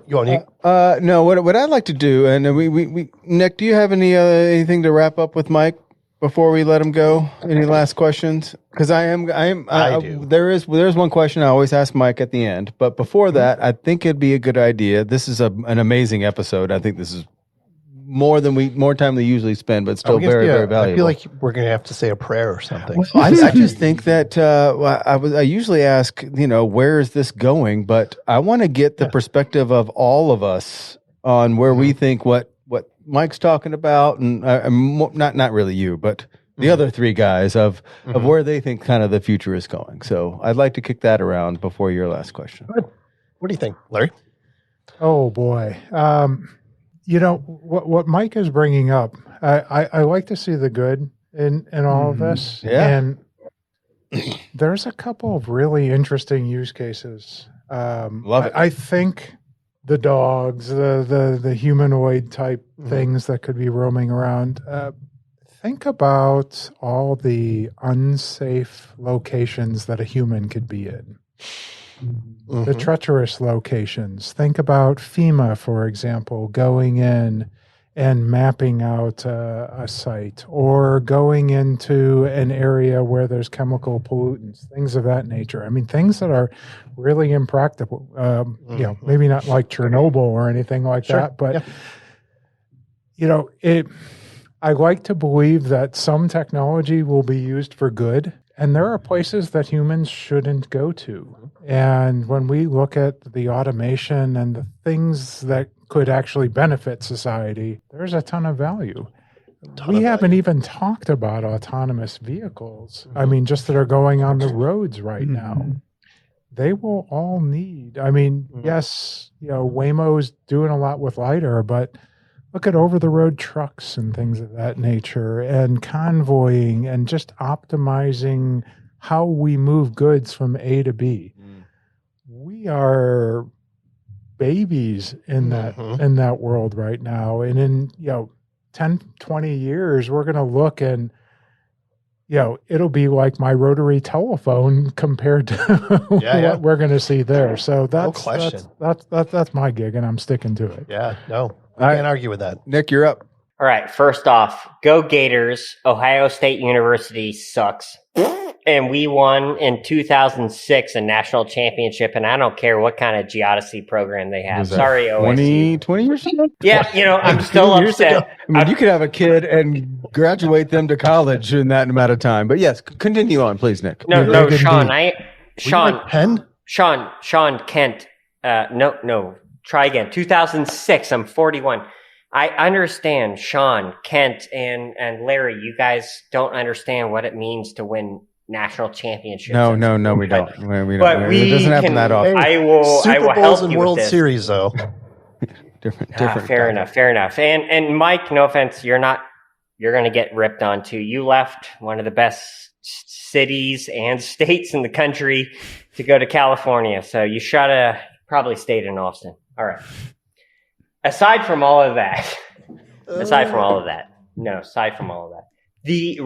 you want? No. What I'd like to do, and we Nick, do you have anything to wrap up with Mike? before we let him go? Any last questions? Because I do. There's one question I always ask Mike at the end, but before that, I think it'd be a good idea. This is an amazing episode. I think this is more time than we usually spend, but still very valuable. I feel like we're going to have to say a prayer or something. Well, I just think that I usually ask, where is this going? But I want to get the perspective of all of us on where we think what Mike's talking about, and not really you, but the other three guys of where they think kind of the future is going. So I'd like to kick that around before your last question. Good. What do you think, Larry? Oh boy. What Mike is bringing up, I like to see the good in all of this. Yeah. And there's a couple of really interesting use cases. Love it. I think the dogs, the humanoid type things that could be roaming around. Think about all the unsafe locations that a human could be in. The treacherous locations. Think about FEMA, for example, going in and mapping out a site, or going into an area where there's chemical pollutants, things of that nature. I mean, things that are really impractical. Maybe not like Chernobyl or anything like that, but I like to believe that some technology will be used for good. And there are places that humans shouldn't go to. And when we look at the automation and the things that could actually benefit society, there's a ton of value. We haven't even talked about autonomous vehicles. I mean, just that are going on the roads right now. They will all need, yes, Waymo's doing a lot with LiDAR, but look at over-the-road trucks and things of that nature, and convoying, and just optimizing how we move goods from A to B. We are babies in that world right now. And in 10, 20 years, we're going to look and it'll be like my rotary telephone compared to what we're going to see there. So that's my gig, and I'm sticking to it. Yeah, no. I can't argue with that. Nick, you're up. All right. First off, go Gators. Ohio State University sucks. And we won in 2006 a national championship, and I don't care what kind of geodesy program they have. Sorry, OSU. 20 years ago? Yeah, I'm still upset. You could have a kid and graduate them to college in that amount of time. But yes, continue on, please, Nick. No, Sean. Sean Kent. No. Try again. 2006. I'm 41. I understand, Sean, Kent, and Larry. You guys don't understand what it means to win national championships. No, we don't. We but don't. It doesn't happen that often. I will Super Bowls and World this. Series, though. different. Fair enough. And Mike, no offense, you're going to get ripped on too. You left one of the best cities and states in the country to go to California, so you should have probably stayed in Austin. All right. Aside from all of that, the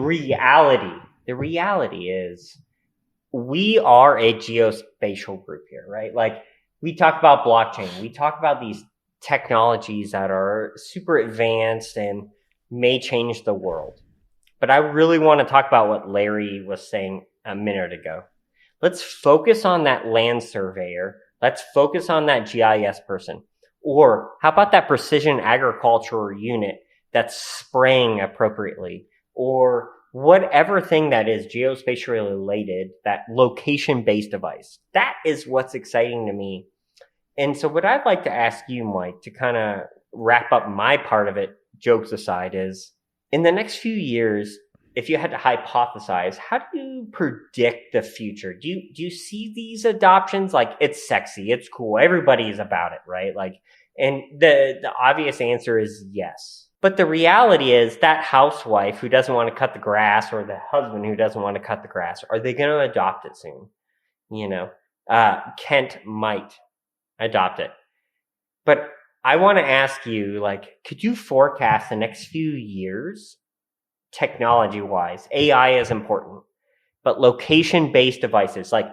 reality is we are a geospatial group here, right? Like, we talk about blockchain. We talk about these technologies that are super advanced and may change the world. But I really want to talk about what Larry was saying a minute ago. Let's focus on that land surveyor. Let's focus on that GIS person. Or how about that precision agricultural unit that's spraying appropriately? Or whatever thing that is geospatially related, that location-based device. That is what's exciting to me. And so what I'd like to ask you, Mike, to kind of wrap up my part of it, jokes aside, is in the next few years, if you had to hypothesize, how do you predict the future? Do you see these adoptions? Like, it's sexy, it's cool, everybody's about it, right? Like, and the obvious answer is yes. But the reality is that housewife who doesn't want to cut the grass, or the husband who doesn't want to cut the grass, are they going to adopt it soon? Kent might adopt it. But I want to ask you, like, could you forecast the next few years, technology-wise? AI is important, but location-based devices, like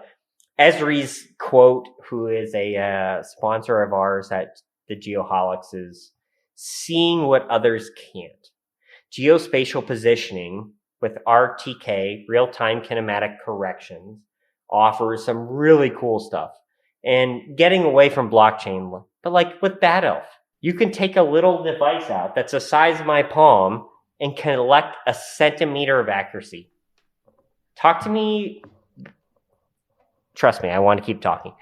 Esri's quote, who is a sponsor of ours at the GeoHolics, is seeing what others can't. Geospatial positioning with RTK, real-time kinematic corrections, offers some really cool stuff. And getting away from blockchain, but like with Bad Elf, you can take a little device out that's the size of my palm and collect a centimeter of accuracy. Talk to me. Trust me, I want to keep talking.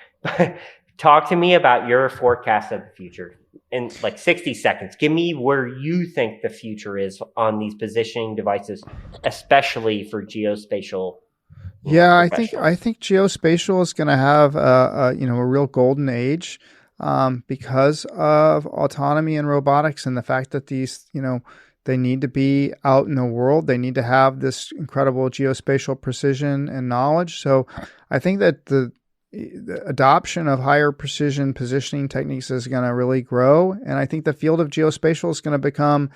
Talk to me about your forecast of the future in like 60 seconds. Give me where you think the future is on these positioning devices, especially for geospatial. Yeah, I think geospatial is going to have a real golden age because of autonomy and robotics and the fact that these, they need to be out in the world. They need to have this incredible geospatial precision and knowledge. So I think that the adoption of higher precision positioning techniques is going to really grow. And I think the field of geospatial is going to become,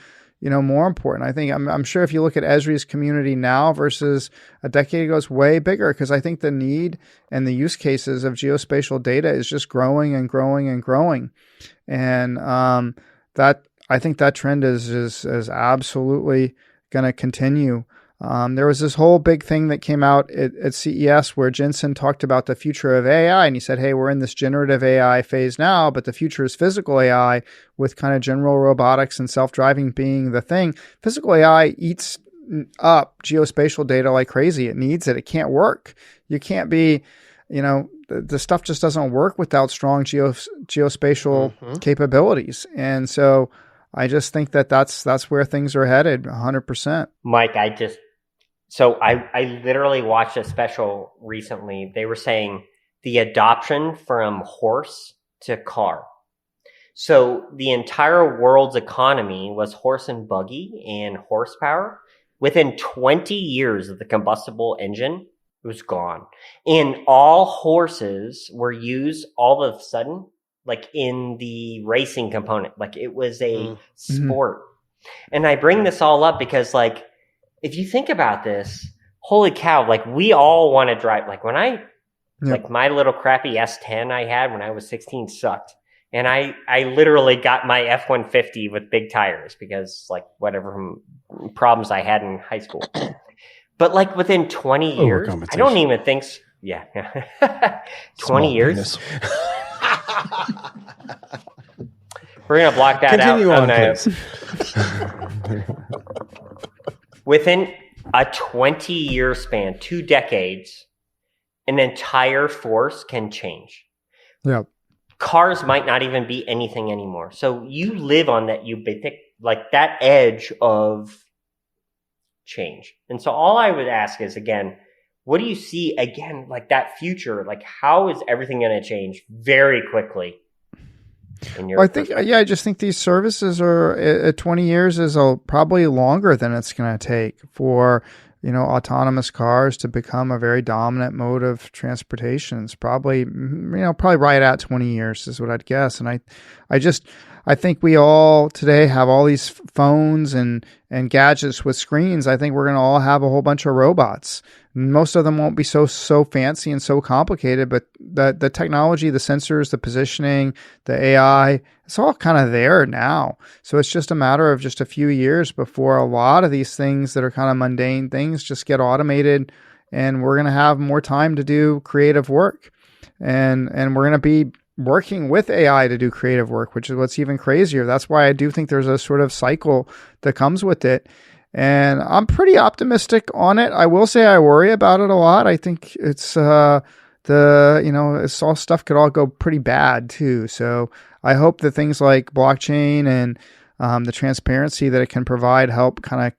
more important. I think I'm sure if you look at Esri's community now versus a decade ago, it's way bigger because I think the need and the use cases of geospatial data is just growing and growing and growing. And that I think that trend is absolutely going to continue. There was this whole big thing that came out at CES where Jensen talked about the future of AI, and he said, hey, we're in this generative AI phase now, but the future is physical AI with kind of general robotics and self-driving being the thing. Physical AI eats up geospatial data like crazy. It needs it. It can't work. You can't be, the stuff just doesn't work without strong geospatial capabilities. And so I just think that's where things are headed 100%. Mike, I literally watched a special recently. They were saying the adoption from horse to car. So the entire world's economy was horse and buggy and horsepower. Within 20 years of the combustible engine, it was gone. And all horses were used all of a sudden, like in the racing component. Like it was a sport. And I bring this all up because like, if you think about this, holy cow, like we all want to drive. Like when like my little crappy S10 I had when I was 16 sucked. And I literally got my F-150 with big tires because like whatever problems I had in high school. But like within 20 years, I don't even think, 20 years. We're going to block that Continue out. Please. Within a 20-year span, 2 decades, an entire force can change. Yeah. Cars might not even be anything anymore. So you live on that like that edge of change. And so all I would ask is, again, what do you see, again, like that future? Like how is everything going to change very quickly? I just think these services are at 20 years is probably longer than it's going to take for, autonomous cars to become a very dominant mode of transportation. It's probably right at 20 years is what I'd guess. And I think we all today have all these phones and gadgets with screens. I think we're going to all have a whole bunch of robots. Most of them won't be so fancy and so complicated, but the technology, the sensors, the positioning, the AI, it's all kind of there now. So it's just a matter of just a few years before a lot of these things that are kind of mundane things just get automated, and we're going to have more time to do creative work. And we're going to be working with AI to do creative work, which is what's even crazier. That's why I do think there's a sort of cycle that comes with it. And I'm pretty optimistic on it. I will say I worry about it a lot. I think it's it's all stuff could all go pretty bad too. So I hope that things like blockchain and the transparency that it can provide help kind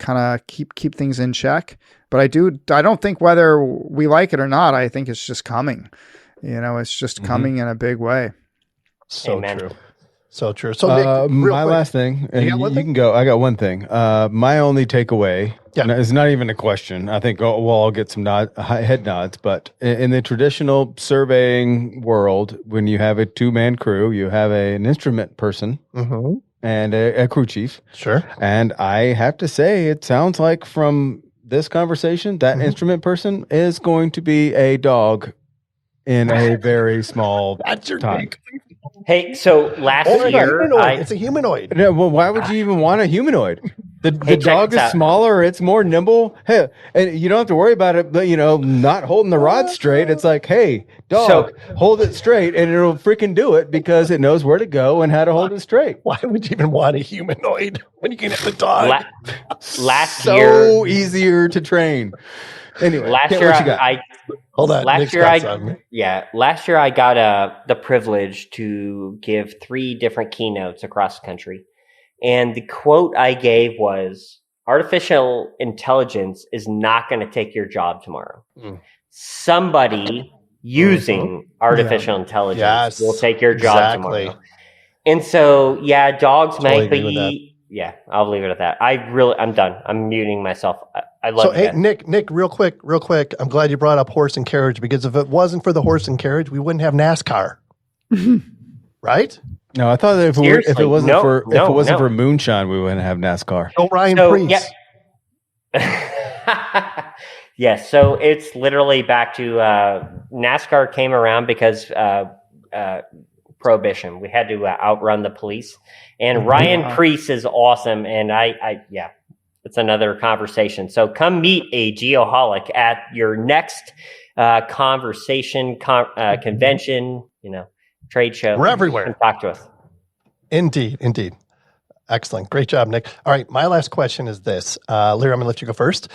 of keep things in check. But I don't think whether we like it or not, I think it's just coming. It's just coming in a big way. So Amen. True. So true. So Nick, my last thing, and you can go. I got one thing. My only takeaway is not even a question. I think we'll all get some head nods. But in the traditional surveying world, when you have a 2-man crew, you have an instrument person and a crew chief. Sure. And I have to say, it sounds like from this conversation, that instrument person is going to be a dog in a very small time. Hey, so last year, it's a humanoid. No, well, why would you even want a humanoid? The dog is smaller. It's more nimble. Hey, and you don't have to worry about it, but not holding the rod straight. It's like, hey, dog, hold it straight, and it'll freaking do it because it knows where to go and how to hold it straight. Why would you even want a humanoid when you can have a dog? Last year, easier to train. Anyway, last year hold on. Last year I got the privilege to give 3 different keynotes across the country. And the quote I gave was, artificial intelligence is not going to take your job tomorrow. Somebody using artificial intelligence will take your job tomorrow. And so, dogs might be... Yeah, I'll leave it at that. I'm done. I'm muting myself. I love you. Hey, Nick, real quick. I'm glad you brought up horse and carriage, because if it wasn't for the horse and carriage, we wouldn't have NASCAR. Right? No, I thought that if it wasn't for moonshine, we wouldn't have NASCAR. Oh, Ryan Preece. Yes, so it's literally back to NASCAR came around because Prohibition. We had to outrun the police. And Ryan Preece is awesome. And it's another conversation. So come meet a geoholic at your next conversation, convention, trade show. We're everywhere. Come talk to us. Indeed. Excellent. Great job, Nick. All right. My last question is this. Larry, I'm going to let you go first.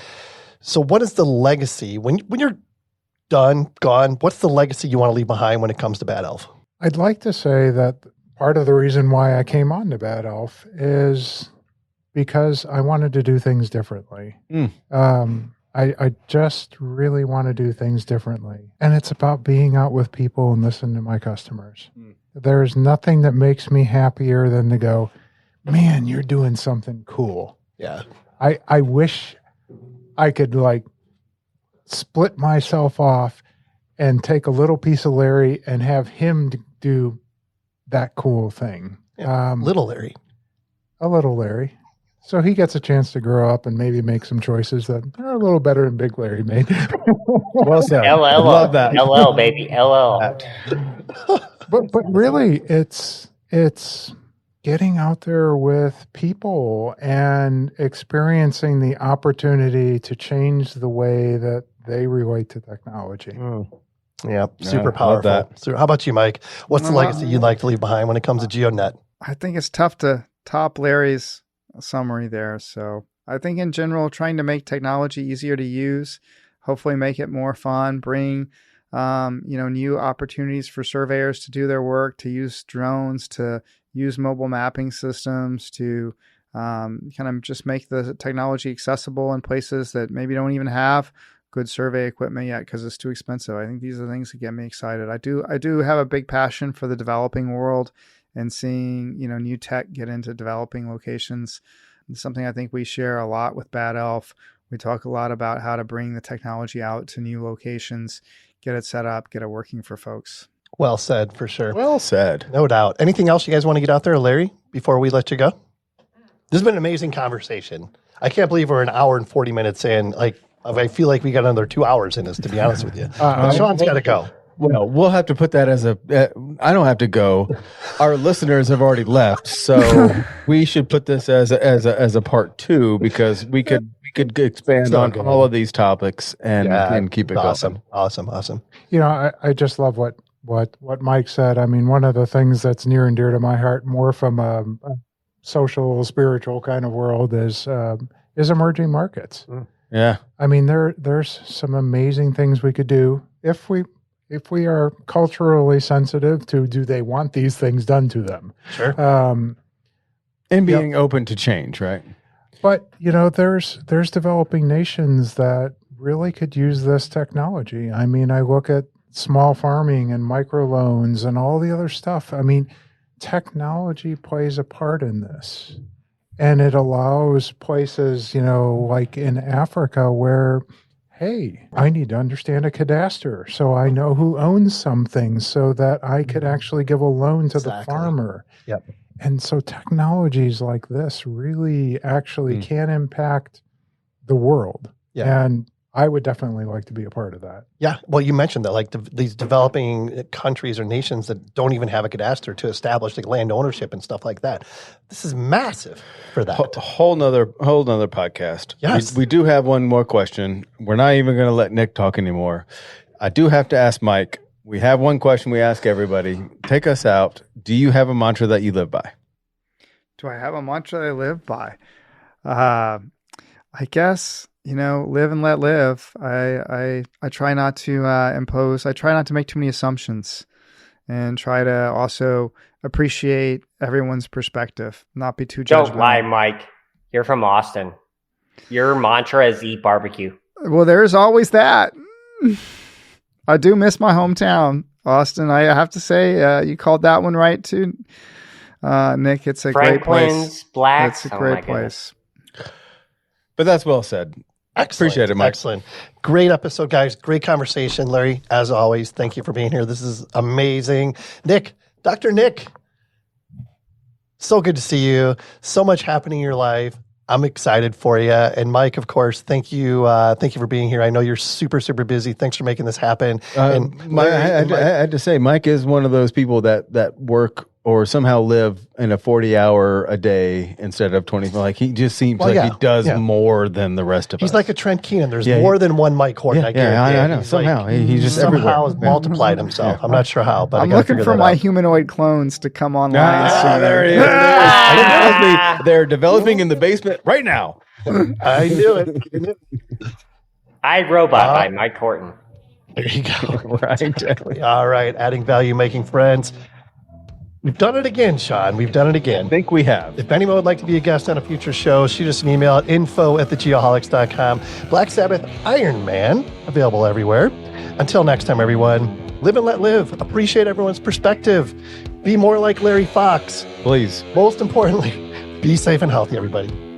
So what is the legacy when you're gone, what's the legacy you want to leave behind when it comes to Bad Elf? I'd like to say that part of the reason why I came on to Bad Elf is because I wanted to do things differently. I just really want to do things differently. And it's about being out with people and listening to my customers. There's nothing that makes me happier than to go, man, you're doing something cool. Yeah. I wish I could split myself off and take a little piece of Larry and have him do that cool thing. Little Larry. A little Larry. So he gets a chance to grow up and maybe make some choices that are a little better than Big Larry made. Well said. LL. Love that. LL, baby. LL. But really, it's getting out there with people and experiencing the opportunity to change the way that they relate to technology. Yeah, super powerful. So how about you, Mike? What's the legacy you'd like to leave behind when it comes to GeoNet? I think it's tough to top Larry's summary there. So I think in general, trying to make technology easier to use, hopefully make it more fun, bring new opportunities for surveyors to do their work, to use drones, to use mobile mapping systems, to kind of just make the technology accessible in places that maybe don't even have good survey equipment yet because it's too expensive. I think these are the things that get me excited. I do have a big passion for the developing world and seeing, new tech get into developing locations. It's something I think we share a lot with Bad Elf. We talk a lot about how to bring the technology out to new locations, get it set up, get it working for folks. Well said, for sure. Well said. No doubt. Anything else you guys want to get out there, Larry, before we let you go? This has been an amazing conversation. I can't believe we're an hour and 40 minutes in. I feel like we got another 2 hours in this, to be honest with you. Sean's got to go. Well, we'll have to put that as I don't have to go. Our listeners have already left, so we should put this as a part 2 because we could expand on all of these topics and keep it awesome. going. Awesome. I just love what Mike said. I mean, one of the things that's near and dear to my heart, more from a social, spiritual kind of world, is emerging markets. Yeah. I mean, there's some amazing things we could do if we are culturally sensitive to, do they want these things done to them? Sure. And being open to change, right? But, there's developing nations that really could use this technology. I mean, I look at small farming and microloans and all the other stuff. I mean, technology plays a part in this. And it allows places, like in Africa where, hey, I need to understand a cadastre so I know who owns something so that I could actually give a loan to the farmer. Yep. And so technologies like this really actually can impact the world. Yeah. And I would definitely like to be a part of that. Yeah. Well, you mentioned that, like these developing countries or nations that don't even have a cadastre to establish like land ownership and stuff like that. This is massive for that. Whole nother podcast. Yes. We do have one more question. We're not even going to let Nick talk anymore. I do have to ask Mike. We have one question we ask everybody. Take us out. Do you have a mantra that you live by? Do I have a mantra that I live by? I guess, live and let live. I try not to impose. I try not to make too many assumptions, and try to also appreciate everyone's perspective, not be too judgmental. Don't lie, Mike. You're from Austin. Your mantra is eat barbecue. Well, there's always that. I do miss my hometown, Austin. I have to say, you called that one right too, Nick. It's a great place. Blacks. It's a great place. But that's well said. Excellent. Appreciate it, Mike. Excellent. Great episode, guys. Great conversation. Larry, as always, thank you for being here. This is amazing. Nick, Dr. Nick, so good to see you. So much happening in your life. I'm excited for you. And Mike, of course, thank you for being here. I know you're super, super busy. Thanks for making this happen. And I had to say, Mike is one of those people that work or somehow live in a 40-hour a day instead of 20. Like he just seems he does more than the rest of us. He's like a Trent Keenan. There's more than one Mike Horton. I know. He's somehow he's just somehow everywhere. has multiplied himself. I'm not sure how, but I'm looking for my humanoid clones to come online. There he is. They're developing in the basement right now. I knew it. iRobot by Mike Horton. There you go. Right. All right. Adding value, making friends. We've done it again, Sean. We've done it again. I think we have. If anyone would like to be a guest on a future show, shoot us an email at info@thegeoholics.com. Black Sabbath Iron Man, available everywhere. Until next time, everyone, live and let live. Appreciate everyone's perspective. Be more like Larry Fox. Please. Most importantly, be safe and healthy, everybody.